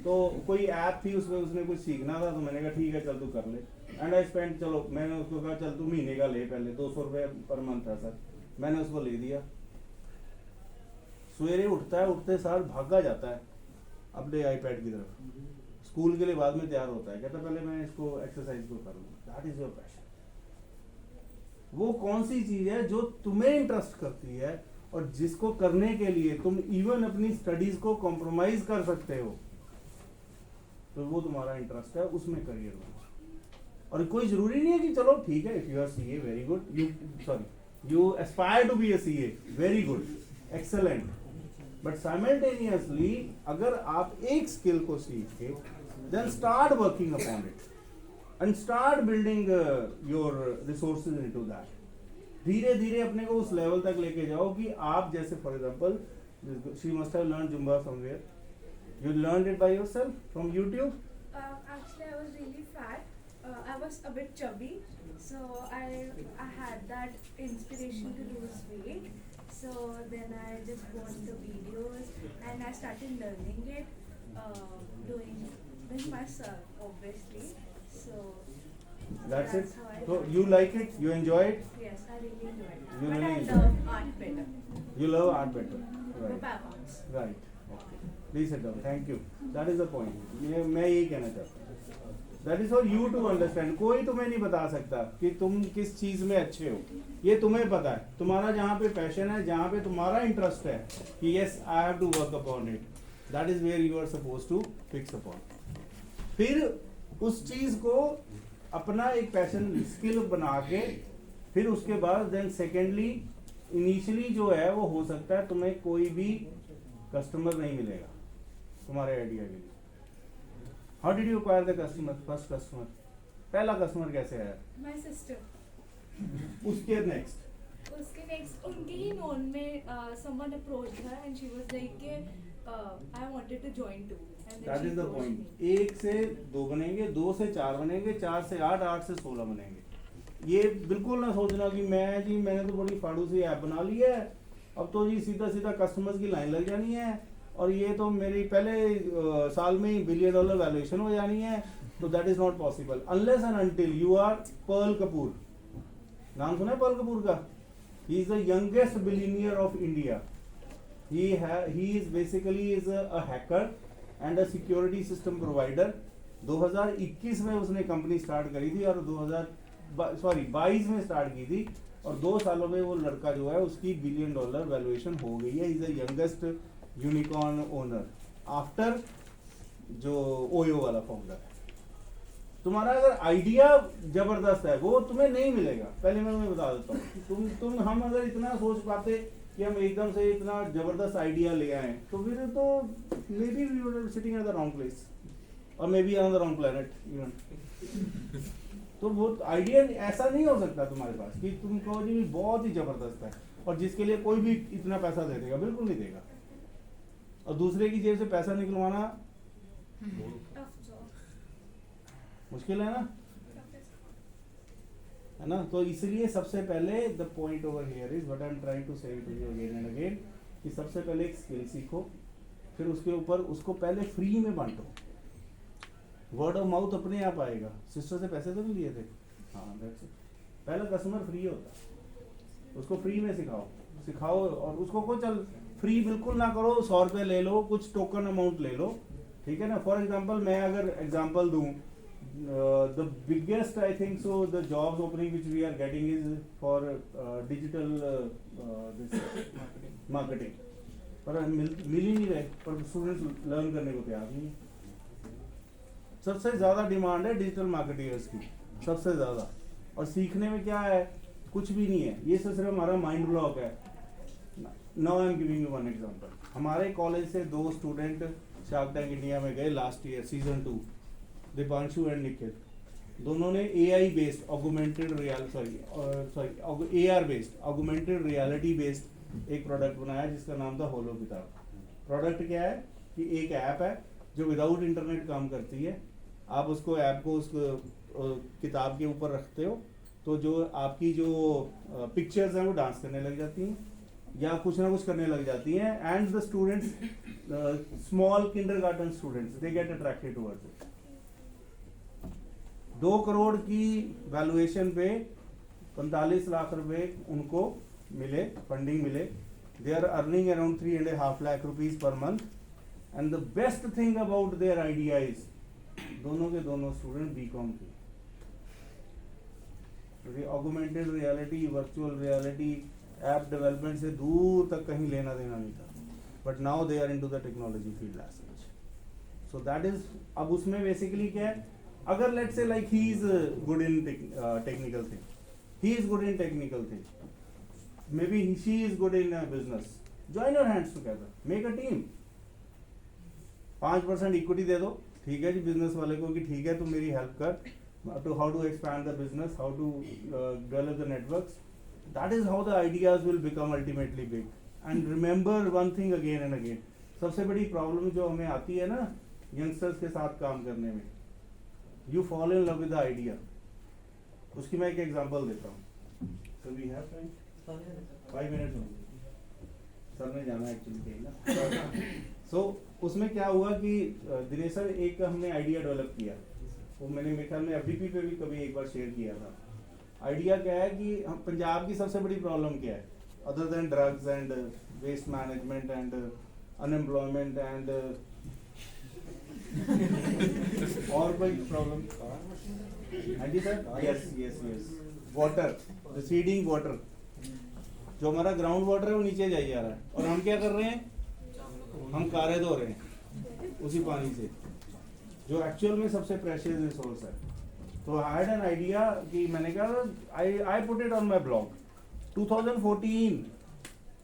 तो कोई ऐप थी उसमें, उसने कुछ सीखना था, तो मैंने कहा ठीक है चल तू कर ले। एंड आई स्पेंड, चलो मैंने उसको कहा चल तू महीने का ले, पहले 200 रुपये पर मंथ था सर, मैंने उसको ले दिया। सवेरे उठता है, उठते सार भागा जाता है अपने आईपैड की तरफ, स्कूल के लिए बाद में तैयार होता है, कहता पहले मैं इसको एक्सरसाइज को कर लूँ। That is your passion. वो कौन सी चीज है जो तुम्हें इंटरेस्ट करती है और जिसको करने के लिए तुम इवन अपनी स्टडीज को कॉम्प्रोमाइज कर सकते हो, तो वो तुम्हारा इंटरेस्ट है, उसमें करियर बनाओ। और कोई जरूरी नहीं है कि चलो ठीक है, if you are CA very good, you aspire to be a CA, very good, excellent, but simultaneously अगर आप एक स्किल को सीख के then start working upon it and start building your resources into that. धीरे धीरे अपने को उस लेवल तक लेके जाओ कि आप जैसे for example she must have learned Zumba somewhere. You learned it by yourself from YouTube? Actually, I was really fat. I was a bit chubby, so I had that inspiration to lose weight. So then I just watched the videos and I started learning it, doing myself, obviously. So That's it. how I So learned. you like it? You enjoy it? Yes, I really enjoyed it. You But really I enjoy love art better. You love art better. The Right. performance. Right. Okay. Please sit down. Thank you. That is the point. मैं यही कहना चाहता हूँ. That is for you to understand. कोई तुम्हें नहीं बता सकता कि तुम किस चीज में अच्छे हो. ये तुम्हें पता है. तुम्हारा जहाँ पे पैशन है, जहाँ पे तुम्हारा इंटरेस्ट है, कि yes, I have to work upon it. That is where you are supposed to fix upon. फिर उस चीज को अपना एक पैशन स्किल बना के फिर उसके बाद देन सेकेंडली इनिशियली जो है वो हो सकता है तुम्हें कोई भी कस्टमर नहीं मिलेगा तुम्हारे आइडिया के लिए. How did you acquire the customer, first customer? पहला कस्टमर कैसे आया? My sister. उसके नेक्स्ट उसके नेक्स्ट उनके ही नोन में someone approached her and she was like कि I wanted to join too. And then that she is the approached point. me. 1 से 2 बनेंगे, 2 से 4 बनेंगे, 4 से 8, 8 से 16 बनेंगे. ये बिल्कुल ना सोचना कि मैंने तो बड़ी फाड़ू सी ऐप बना ली है, अब तो जी सीधा सीधा कस्टमर्स की लाइन लग जानी है और ये तो मेरी पहले साल में ही $1 बिलियन वैल्यूएशन हो जानी है. तो that is not possible unless and until you are Pearl Kapur. नाम सुना है पर्ल कपूर का? He is the youngest billionaire of India. he is basically is a hacker and a security system provider. 2021 में उसने कंपनी स्टार्ट करी थी और 22 में स्टार्ट की थी और 2 सालों में वो लड़का जो है उसकी $1 बिलियन वैल्यूएशन हो गई है. Is the youngest unicorn owner after जो ओयो वाला फाउंडर है. तुम्हारा अगर आइडिया जबरदस्त है वो तुम्हें नहीं मिलेगा. पहले मैं तुम्हें बता देता हूँ. तुम हम अगर इतना सोच पाते कि हम एकदम से इतना जबरदस्त आइडिया ले आए तो फिर तो maybe we were sitting at the wrong place और maybe on the wrong planet even. तो वो आइडिया ऐसा नहीं हो सकता तुम्हारे पास कि तुम कहो जी बहुत ही जबरदस्त है और जिसके लिए कोई भी इतना पैसा दे देगा. बिल्कुल नहीं देगा. और दूसरे की जेब से पैसा निकलवाना Tough job. मुश्किल है ना, है ना. तो इसलिए सबसे पहले the point over here is what I am trying to say to you again and again कि सबसे पहले एक स्किल सीखो, फिर उसके ऊपर उसको पहले फ्री में बांटो. वर्ड ऑफ माउथ अपने आप आएगा. सिस्टर से पैसे तो नहीं लिए थे, हाँ दैट्स इट. पहला कस्टमर फ्री होता है, उसको फ्री में सिखाओ और उसको को चल फ्री बिल्कुल ना करो. 100 रुपये ले लो, कुछ टोकन अमाउंट ले लो, ठीक है ना. फॉर एग्जाम्पल मैं अगर एग्जाम्पल दूँ, the biggest I think so the jobs opening which we are getting is for digital this marketing. पर मिल ही नहीं रहे, पर स्टूडेंट्स लर्न करने को तैयार नहीं है. सबसे ज़्यादा डिमांड है डिजिटल मार्केटिंग्स की, सबसे ज़्यादा. और सीखने में क्या है? कुछ भी नहीं है. ये सिर्फ हमारा माइंड ब्लॉक है. Now I am giving you one example. हमारे कॉलेज से 2 स्टूडेंट शार्क टैंक इंडिया में गए last year season 2, Deepanshu and Nikhil. दोनों ने AI based augmented AR based augmented reality based एक प्रोडक्ट बनाया जिसका नाम था होलो किताब. प्रोडक्ट क्या है कि एक ऐप है जो विदाउट इंटरनेट काम करती है. आप उसको ऐप को उस किताब के ऊपर रखते हो तो जो आपकी जो पिक्चर्स हैं वो डांस करने लग जाती हैं या कुछ ना कुछ करने लग जाती हैं. And the students, small kindergarten students, they get attracted towards it. 2 crore की वैल्यूएशन पे 45 लाख रुपए उनको मिले, फंडिंग मिले. They are earning around 3.5 lakh rupees per month. And the best thing about their idea is दोनों के दोनों स्टूडेंट बीकॉम के. Augmented reality, virtual reality, app development से दूर तक कहीं लेना देना नहीं था. But now they are into the technology field as such. So that is. अब उसमें बेसिकली क्या है, अगर let's say like he is good in technical thing, he is good in technical thing, maybe she is good in business, join your hands together, make a team. 5% equity दे दो, ठीक है जी, बिजनेस वाले को कि ठीक है तुम मेरी हेल्प कर to how to expand the business, how to develop the networks. That is how the ideas will become ultimately big. And remember one thing again and again, सबसे बड़ी प्रॉब्लम जो हमें आती है ना यंगस्टर्स के साथ काम करने में, you fall in love with the idea. उसकी मैं एक एग्जांपल देता हूँ। So we have time? 5 minutes होंगे। सर ने जाना एक्चुअली कहीं ना। So उसमें क्या हुआ कि दिनेश सर एक हमने आइडिया डेवलप किया, वो मैंने मेरे ख्याल में FDP पे भी कभी एक बार शेयर किया था। आइडिया क्या है कि हम पंजाब की सबसे बड़ी प्रॉब्लम क्या है other than drugs and waste management and unemployment and और कोई प्रॉब्लम? हाँ जी sir, yes yes yes, water, receding water, जो हमारा ग्राउंड वाटर है वो नीचे जाई जा रहा है, और हम क्या कर रहे हैं, हम कारें धो रहे हैं उसी पानी से, जो एक्चुअल में सबसे प्रेशियस रिसोर्स है। तो आई हैड एन आइडिया कि मैंने कहा I put it on my blog 2014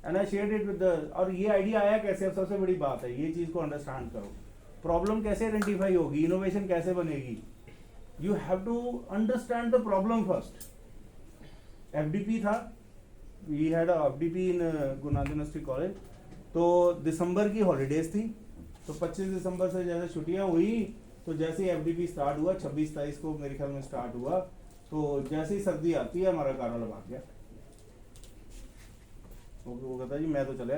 and I shared it with the, और ये आइडिया आया कैसे, अब सबसे बड़ी बात है ये चीज को अंडरस्टैंड करो। प्रॉब्लम कैसे आइडेंटिफाई होगी, इनोवेशन कैसे बनेगी, you have to understand the problem first. FDP था, we had FDP in Guru Nanak university college. तो दिसंबर की हॉलीडेज थी, तो 25 दिसंबर से जैसे छुट्टियां हुई तो जैसे ही FDP स्टार्ट हुआ 26-27 को मेरे ख्याल में स्टार्ट हुआ, तो जैसे ही सर्दी आती है हमारा कार्यालय भाग गया। वो कहता जी मैं तो चले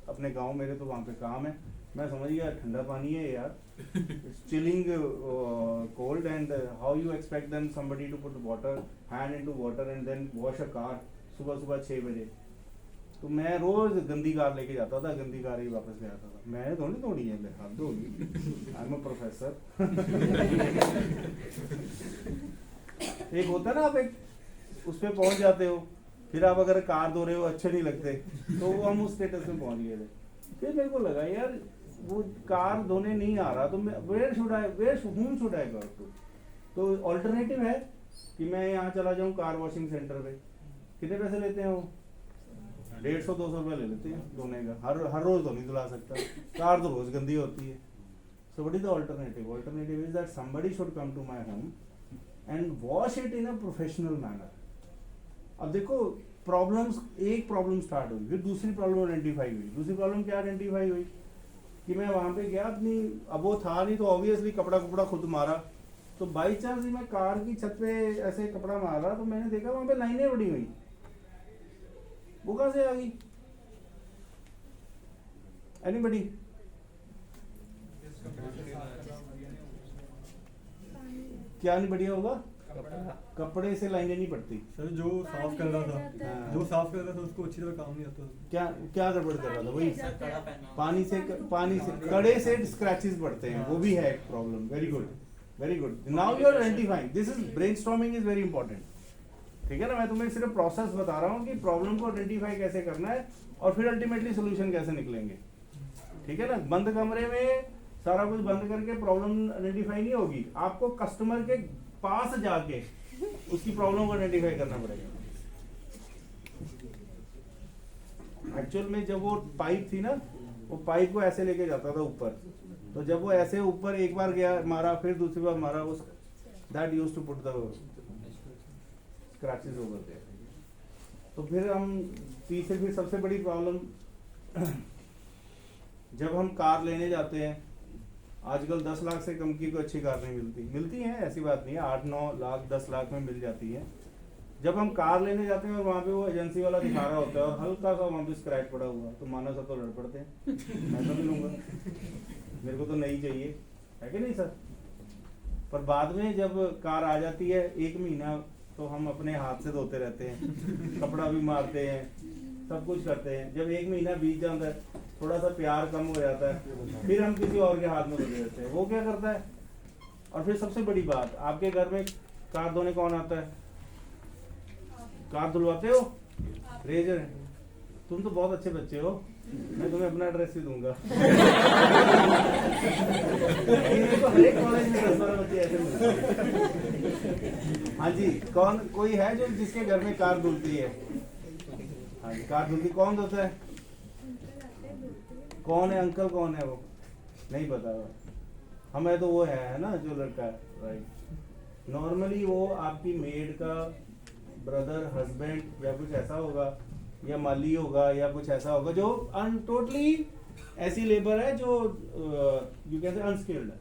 अपने गांव, मेरे तो वहाँ पे काम है। मैं समझ गया ठंडा पानी है यार, it's chilling cold and how you expect then somebody to put water hand into water and then wash a car सुबह 6 बजे। तो मैं रोज गंदी कार लेके जाता था, गंदी कार ही वापस ले आता था। मैंने थोड़ी तोड़ी है, मेरे हाथ Dhoni, I am a professor. एक होता है ना, आप एक उस पे पहुंच जाते हो, फिर आप अगर कार धो रहे हो अच्छे नहीं लगते, तो वो हम उस स्टेटस में पहुंच गए थे। फिर मेरे को लगा यार वो कार धोने नहीं आ रहा, तो मैं where should I go to. तो ऑल्टरनेटिव है कि मैं यहाँ चला जाऊँ कार वॉशिंग सेंटर पे। कितने पैसे लेते हैं वो? 150-200 रुपये ले लेते हैं धोने का। हर रोज तो नहीं धुला सकता, कार तो रोज गंदी होती है। So what is the alternative? Alternative is that somebody should come to my home and wash it in a professional manner. अब देखो प्रॉब्लम्स, एक प्रॉब्लम स्टार्ट हुई, फिर दूसरी प्रॉब्लम आइडेंटिफाई हुई। दूसरी प्रॉब्लम क्या आइडेंटिफाई हुई कि मैं वहां पे गया अपनी, अब वो था नहीं तो ऑब्वियसली कपड़ा खुद मारा। तो बाई चांस ही मैं कार की छत पे ऐसे कपड़ा मार रहा, तो मैंने देखा वहां पे लाइनें बड़ी हुई। वो कहां से आ गई? एनीबडी? क्या नहीं बढ़िया होगा? कपड़े से लाइनें नहीं पड़ती। सर जो साफ कर रहा था, जो साफ कर रहा था उसको अच्छी तरह काम नहीं आता। क्या गड़बड़ कर रहा था? वही पानी से कड़े से स्क्रैचेस पड़ते हैं, वो भी है एक problem. Very good. Now you are identifying, this is brainstorming is very important. ठीक है ना, मैं तुम्हें सिर्फ प्रोसेस बता रहा हूँ कि प्रॉब्लम को आइडेंटिफाई कैसे करना है और फिर अल्टीमेटली सोल्यूशन कैसे निकलेंगे। ठीक है ना, बंद कमरे में सारा कुछ बंद करके प्रॉब्लम आइडेंटिफाई नहीं होगी, आपको कस्टमर के पास जाके उसकी प्रॉब्लम को आइडेंटिफाई करना पड़ेगा। एक्चुअल में जब वो पाइप थी ना, वो पाइप को ऐसे लेके जाता था ऊपर, तो जब वो ऐसे ऊपर एक बार गया मारा, फिर दूसरी बार मारा, उस that used to put the scratches over there. तो फिर हम फिर सबसे बड़ी प्रॉब्लम जब हम कार लेने जाते हैं, आजकल 10 लाख से कम की कोई अच्छी कार नहीं मिलती हैं, ऐसी बात नहीं है, 8-9 लाख 10 लाख में मिल जाती है। जब हम कार लेने जाते हैं और वहाँ पे वो एजेंसी वाला दिखा रहा होता है और हल्का सा वहाँ पे स्क्रैच पड़ा हुआ, तो मानो सब तो लड़ पड़ते हैं, मैं तो नहीं लूँगा, मेरे को तो नहीं चाहिए, है कि नहीं सर? पर बाद में जब कार आ जाती है 1 महीना, तो हम अपने हाथ से धोते रहते हैं, कपड़ा भी मारते हैं, सब कुछ करते हैं। जब 1 महीना बीत जाता है, थोड़ा सा प्यार कम हो जाता है, फिर हम किसी और के हाथ में धो देते हैं। वो क्या करता है? और फिर सबसे बड़ी बात, आपके घर में कार धोने कौन आता है? कार धुलवाते हो? रेजर है। तुम तो बहुत अच्छे बच्चे हो, मैं तुम्हें अपना एड्रेस भी दूंगा। तो हर एक कॉलेज में 10-12 बच्चे ऐसे मिलते हैं। हाँ जी, कोई है जो जिसके घर में कार धुलती है? हाँ जी, कार धुलती कौन धोता है? कौन है अंकल? कौन है वो? नहीं पता। हमें तो वो है ना जो लड़का है, राइट। नॉर्मली वो आपकी मेड का ब्रदर, हस्बैंड या कुछ ऐसा होगा, या माली होगा, या कुछ ऐसा होगा जो टोटली ऐसी लेबर है जो यू कैन से अनस्किल्ड है,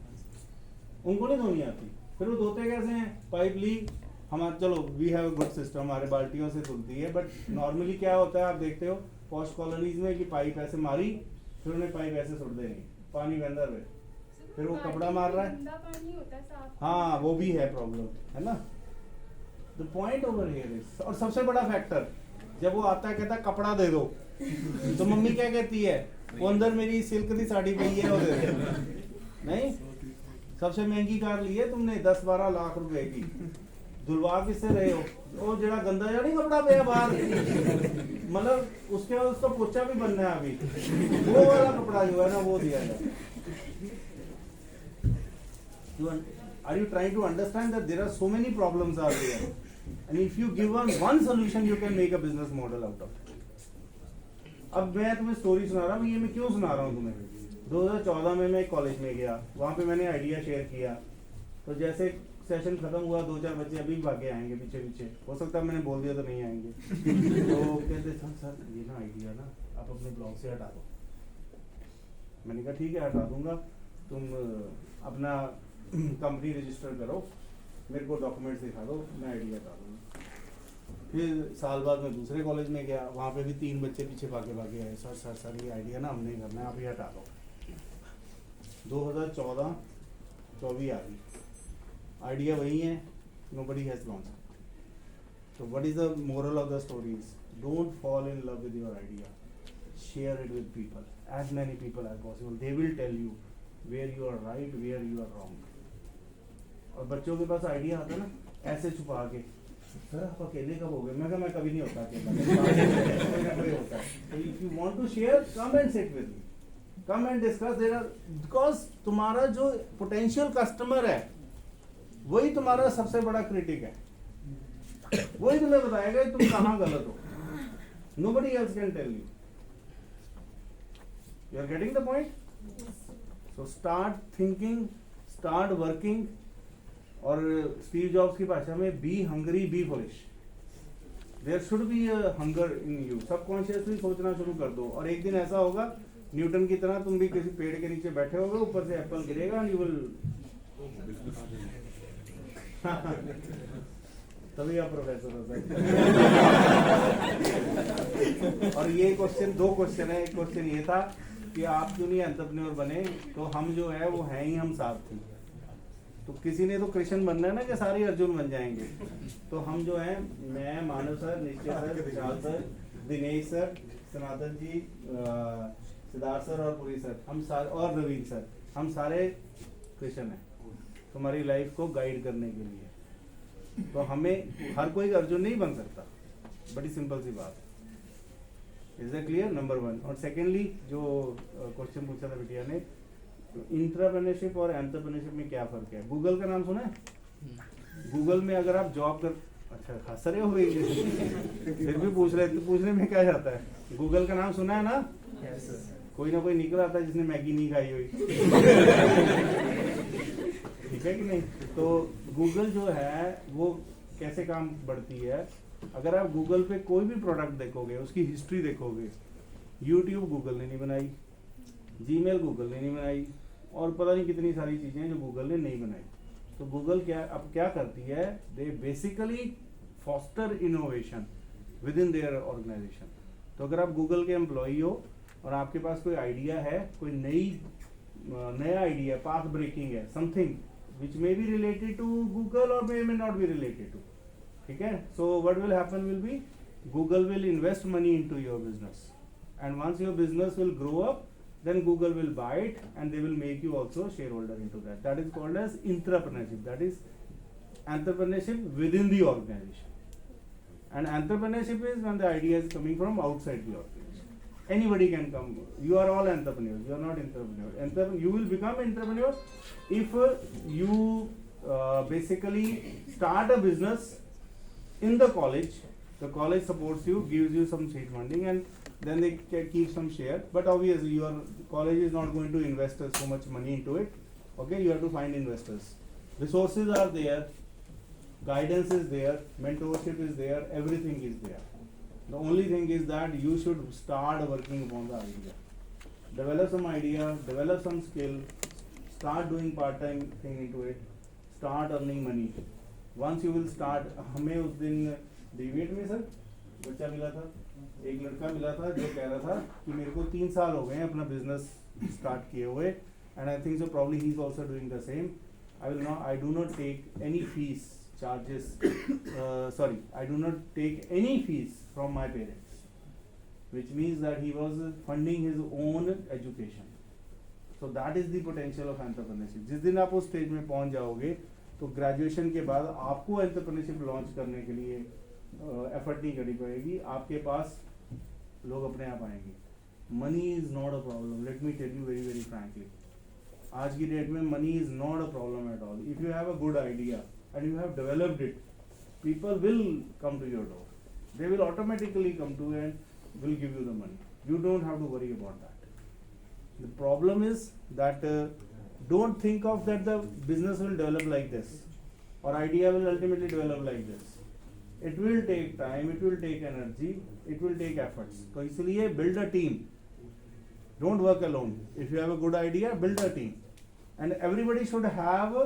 उनको नहीं धोनी आती। फिर वो धोते कैसे हैं? पाइप ली, हमारा चलो we have a good system, हमारे बाल्टियों से धुलती है, बट नॉर्मली क्या होता है आप देखते हो पॉश कॉलोनीज में कि पाइप ऐसे मारी, फिर उन्हें पाइप ऐसे सुट देंगे, पानी गंदा रहे, फिर वो कपड़ा मार रहा है। गंदा पानी होता है साफ। हाँ वो भी है प्रॉब्लम, है ना। The point over here is, और सबसे बड़ा फैक्टर, जब वो आता है कहता है कपड़ा दे दो, तो मम्मी क्या कहती है, वो अंदर मेरी सिल्क की साड़ी पई है वो दे दो। नहीं, सबसे महंगी कार ली है तुमने 10-12 लाख रुपए की, धुलवा किससे रहे हो? वो जरा गंदा जा नहीं कपड़ा पे बाहर, मतलब उसके बाद उसका पोछा भी बनना है अभी, वो वाला कपड़ा जो है ना वो दिया जाए। Are you trying to understand that there are so many problems are there, and if you give one solution, you can make a business model out of it. अब मैं तुम्हें स्टोरी सुना रहा हूँ, ये मैं क्यों सुना रहा हूँ तुम्हें? 2014 में मैं एक कॉलेज में गया, वहाँ पे मैंने आइडिया शेयर किया, तो जैसे सेशन खत्म हुआ 2-4 बच्चे अभी भागे आएंगे पीछे पीछे, हो सकता है मैंने बोल दिया तो नहीं आएंगे, तो कहते सर ये ना आइडिया ना आप अपने ब्लॉग से हटा दो। मैंने कहा ठीक है हटा दूंगा, तुम अपना कंपनी रजिस्टर करो, मेरे को डॉक्यूमेंट्स दिखा दो, मैं आइडिया हटा दूंगा। फिर साल बाद मैं दूसरे कॉलेज में गया, वहाँ पे भी 3 बच्चे पीछे भागे आए, सर ये आइडिया ना हमने करना है, आप ये हटा दो। 2014-24 आ गई, आइडिया वही है, nobody has launched. So what is the moral of the story is, don't fall in love with your idea, share it with people, as many people as possible, they will tell you where you are right, where you are wrong. और बच्चों के पास आइडिया आता है ना ऐसे छुपा के, सर आप अकेले कब हो गए? मैं कहा मैं कभी नहीं होता अकेला, कोई होता है। तो if you want to share, come and sit with me, come and discuss, there are, because तुम्हारा जो potential customer है वही तुम्हारा सबसे बड़ा क्रिटिक है, वही तुम्हें बताएगा कि तुम कहाँ गलत हो, nobody else can tell you. You are getting the point? So start thinking, start working, और स्टीव जॉब्स की भाषा में be hungry be foolish, there should be a hunger in you, subconsciously सोचना शुरू कर दो, और एक दिन ऐसा होगा न्यूटन की तरह तुम भी किसी पेड़ के नीचे बैठे होगे, ऊपर से एप्पल गिरेगा एंड यू विल तभी आप प्रोफेसर हो सकते। और ये क्वेश्चन, 2 क्वेश्चन है, एक क्वेश्चन ये था कि आप क्यों नहीं एंटरप्रेन्योर बने, तो हम जो है वो हैं ही हम सारथी, तो किसी ने तो कृष्ण बनना है ना कि सारे अर्जुन बन जाएंगे, तो हम जो हैं, मैं, मानव सर, निश्चय सर, विशाल सर, दिनेश सर, सनातन जी, सिद्धार्थ सर और पुरी सर, हम सारे, और नवीन सर, हम सारे कृष्ण हैं तुम्हारी लाइफ को गाइड करने के लिए। तो हमें हर कोई अर्जुन नहीं बन सकता, बड़ी सिंपल सी बात। Is that clear? नंबर 1। और सेकेंडली जो क्वेश्चन पूछा था बिटिया ने, इंट्राप्रेन्योरशिप और एंटरप्रेन्योरशिप में क्या फर्क है? गूगल का नाम सुना है? गूगल में अगर आप जॉब कर, अच्छा खास रहे हो फिर भी पूछ रहे, तो पूछने में क्या जाता है? गूगल का नाम सुना है ना? कोई ना कोई निकल आता है जिसने मैगी नहीं खाई हुई, ठीक है कि नहीं? तो गूगल जो है वो कैसे काम बढ़ती है, अगर आप गूगल पे कोई भी प्रोडक्ट देखोगे, उसकी हिस्ट्री देखोगे, यूट्यूब गूगल ने नहीं बनाई, जीमेल गूगल ने नहीं बनाई, और पता नहीं कितनी सारी चीज़ें हैं जो गूगल ने नहीं बनाई। तो गूगल अब क्या करती है, they basically foster innovation within their organisation. तो अगर आप गूगल के एम्प्लॉई हो और आपके पास कोई आइडिया है, कोई नया आइडिया, पाथ ब्रेकिंग है, something which may be related to Google और may not be related to, ठीक है? So what will happen will be, Google will invest money into your business, and once your business will grow up, then Google will buy it and they will make you also a shareholder into that. That is called as intrapreneurship. That is entrepreneurship within the organization. And entrepreneurship is when the idea is coming from outside the organization. Anybody can come. You are all entrepreneurs. You are not entrepreneurs. You will become entrepreneur if you basically start a business in the college. The college supports you, gives you some seed funding, and then they can keep some share. But obviously your college is not going to invest so much money into it. Okay, you have to find investors. Resources are there, guidance is there, mentorship is there, everything is there. The only thing is that you should start working upon the idea. Develop some idea, develop some skill, start doing part-time thing into it, start earning money. Once you will start, हमें उस दिन डिबेट में सर बच्चा मिला था, एक लड़का मिला था जो कह रहा था कि मेरे को 3 साल हो गए हैं अपना बिजनेस स्टार्ट किए हुए, and I think so probably he is also doing the same. I do not take any fees charges. I do not take any fees from my parents, which means that he was funding his own education. So that is the potential of entrepreneurship. जिस दिन आप उस स्टेज में पहुंच जाओगे तो ग्रेजुएशन के बाद आपको एंटरप्रेन्योरशिप लॉन्च करने के लिए एफर्ट नहीं करनी पड़ेगी, आपके पास लोग अपने आप आएंगे. Money is not a problem. Let me tell you very very frankly, आज की डेट में money is not a problem at all. If you have a good idea and you have developed it, people will come to your door. They will automatically come to you and will give you the money. You don't have to worry about that. The problem is that don't think of that the business will develop like this or idea will ultimately develop like this. It will take time, it will take energy, it will take efforts. तो इसलिए build a team. Don't work alone. If you have a good idea, build a team. And everybody should have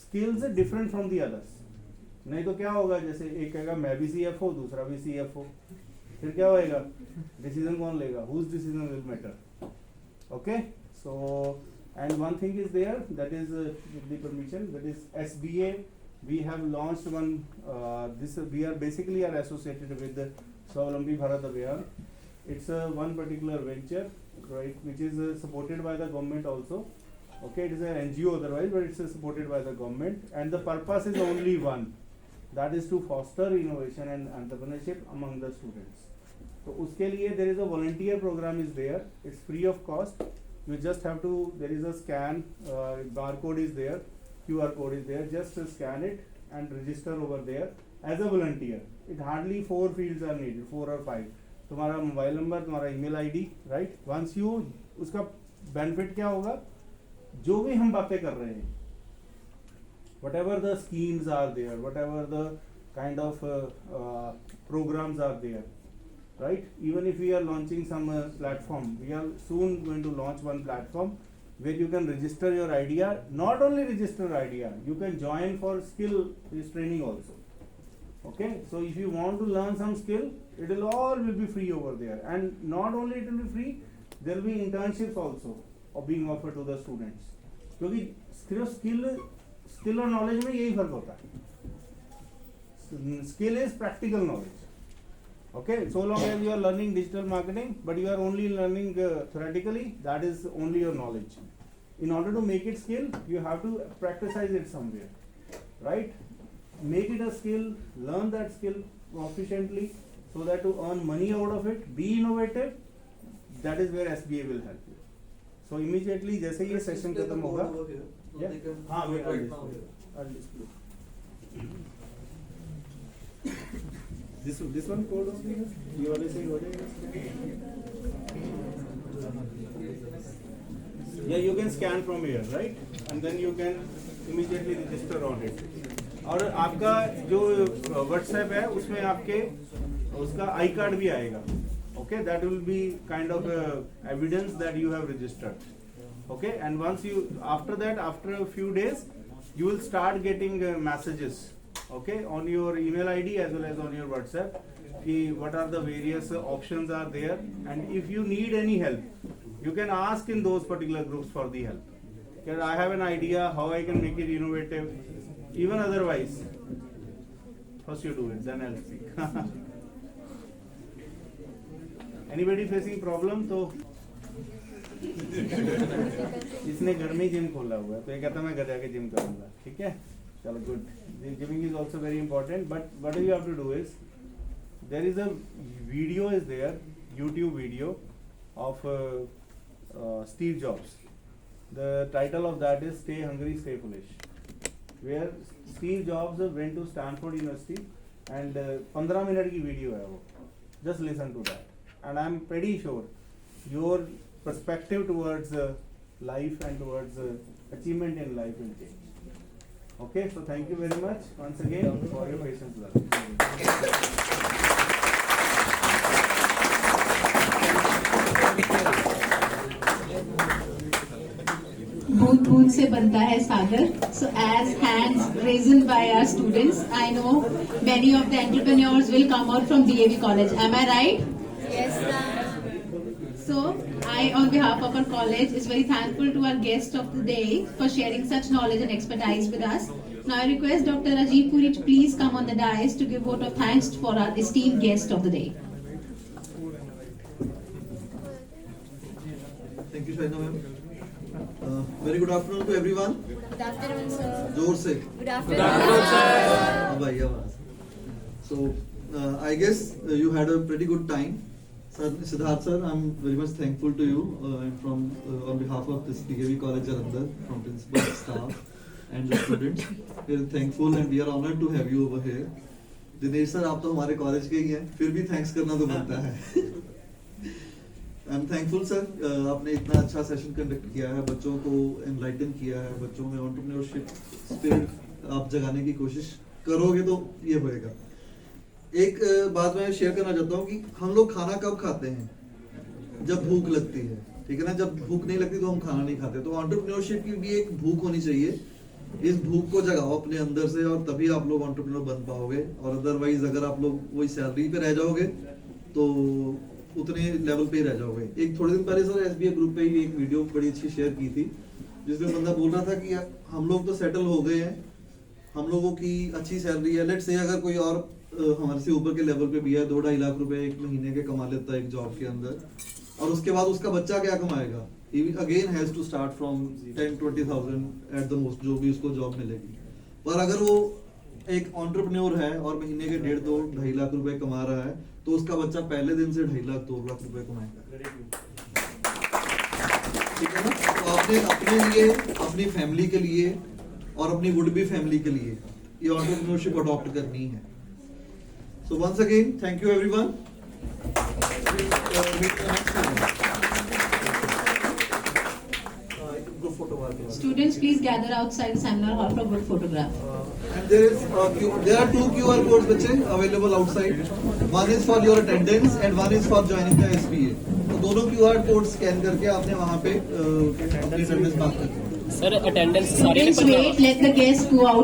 skills different from the others. नहीं तो क्या होगा, जैसे एक कहेगा मैं भी CFO, दूसरा भी CFO, फिर क्या होएगा, डिसीजन कौन लेगा, whose decision will matter. Okay, so and one thing is there, that is with the permission, that is SBA. We have launched one, we are basically associated with the Swavalambi Bharat Abhiyan. It's one particular venture, right, which is supported by the government also. Okay, it is an NGO otherwise, but it's supported by the government, and the purpose is only one, that is to foster innovation and entrepreneurship among the students. So उसके लिए there is a volunteer program is there. It's free of cost. You just have to, there is a scan, barcode is there, QR code is there. Just scan it and register over there as a volunteer. It hardly 4 fields are needed, 4 or 5. तुम्हारा मोबाइल नंबर, तुम्हारा email ID, right. Once you, उसका बेनिफिट क्या होगा, जो भी हम बातें कर रहे हैं, whatever the schemes are there, whatever the kind of programs are there, right? Even if we are launching some platform, we are soon going to launch one platform where you can register your idea. Not only register idea, you can join for skill training also. Okay, so if you want to learn some skill, it will be free over there, and not only it will be free, there will be internships also of being offered to the students. क्योंकि सिर्फ स्किल और नॉलेज में यही फर्क होता है. Skill is practical knowledge. Okay, so long as you are learning digital marketing, but you are only learning theoretically, that is only your knowledge. In order to make it skill, you have to practicize it somewhere, right? Make it a skill, learn that skill proficiently, so that to earn money out of it, be innovative. That is where SBA will help you. So immediately, जैसे ये session खत्म होगा, yeah, हाँ, I'll display. This one code only, you always say what is it? Yeah, you can scan from here, right? And then you can immediately register on it. और आपका जो WhatsApp है उसमें आपके उसका आई कार्ड भी आएगा. Okay, that will be kind of evidence that you have registered. Okay, and once you, after that, after a few days, you will start getting messages. Okay, on your email ID as well as on your WhatsApp, what are the various options are there, and if you need any help, you can ask in those particular groups for the help. Okay, I have an idea how I can make it innovative, even otherwise. First you do it, then I'll speak. Anybody facing problem? तो इसने घर में जिम खोला हुआ है, तो ये कहता मैं घर जाके जिम करूँगा. ठीक है, चलो good. Gyming is also very important, but what you have to do is, there is a video is there, YouTube video of Steve Jobs. The title of that is Stay Hungry, Stay Foolish, where Steve Jobs went to Stanford University, and 15 minute की video है वो. Just listen to that, and I'm pretty sure your perspective towards life and towards achievement in life will change. Okay, so thank you very much once again for your patience learning. बूंद बूंद से बनता है सागर. So as hands raised by our students, I know many of the entrepreneurs will come out from DAV college. Am I right? Yes, ma'am. So I, on behalf of our college, is very thankful to our guest of the day for sharing such knowledge and expertise with us. Now I request Dr. Rajiv Puri to please come on the dais to give vote of thanks for our esteemed guest of the day. Thank you, Shaina ma'am. Very good afternoon to everyone. Good afternoon, sir. जोर से. Good afternoon, sir. अब आई आवाज. So I guess you had a pretty good time. Sir, Siddharth sir, I'm very much thankful to you from on behalf of this DAV College Jalandhar, from principal, staff, and the students. We are thankful and we are honored to have you over here. Dinesh sir, आप तो हमारे कॉलेज के ही हैं, फिर भी थैंक्स करना तो बनता है. आई एम थैंकफुल सर, आपने इतना अच्छा सेशन कंडक्ट किया है, बच्चों को एनलाइटन किया है, बच्चों में एंटरप्रेन्योरशिप स्पिरिट आप जगाने की कोशिश करोगे तो ये होएगा. एक बात मैं शेयर करना चाहता हूँ कि हम लोग खाना कब खाते हैं? जब भूख लगती है, ठीक है ना. जब भूख नहीं लगती तो हम खाना नहीं खाते. तो एंटरप्रेन्योरशिप की भी एक भूख होनी चाहिए. इस भूख को जगाओ अपने अंदर से और तभी आप लोग एंटरप्रेन्योर बन पाओगे. और अदरवाइज अगर आप लोग वही सैलरी पे रह जाओगे तो उतने लेवल पे ही रह जाओगे. एक थोड़े दिन पहले सर SBA ग्रुप पे ही एक वीडियो बड़ी अच्छी शेयर की थी, जिसमें बंदा बोल रहा था कि हम लोग तो सेटल हो गए हैं, हम लोगों की अच्छी सैलरी है. लेट्स से अगर कोई और हमारे से ऊपर के लेवल पे भी है, 2-2.5 लाख रुपए एक महीने के कमा लेता है एक जॉब के अंदर, और उसके बाद उसका बच्चा क्या कमाएगा? He again has to start from 10-20,000 at the most, जो भी उसको जॉब मिलेगी. पर अगर वो एक एंटरप्रेन्योर है और महीने के 1.5-2.5 लाख रुपए कमा रहा है, तो उसका बच्चा पहले दिन से 2.5 लाख 2 लाख रुपए कमाएगा. ठीक है ना. तो आपने अपने लिए, अपनी फैमिली के लिए और अपनी वुड बी फैमिली के लिए ये एंटरप्रेन्योरशिप अडॉप्ट करनी है. So once again, thank you everyone. Group photo. Students, please gather outside the seminar hall for group photograph. And there are 2 QR codes बच्चे available outside. One is for your attendance and one is for joining the SBA. तो दोनों QR कोड स्कैन करके आपने वहाँ पे अपनी अटेंडेंस मार्क करनी है. सर अटेंडेंस सारे Students, wait, let the guests go out.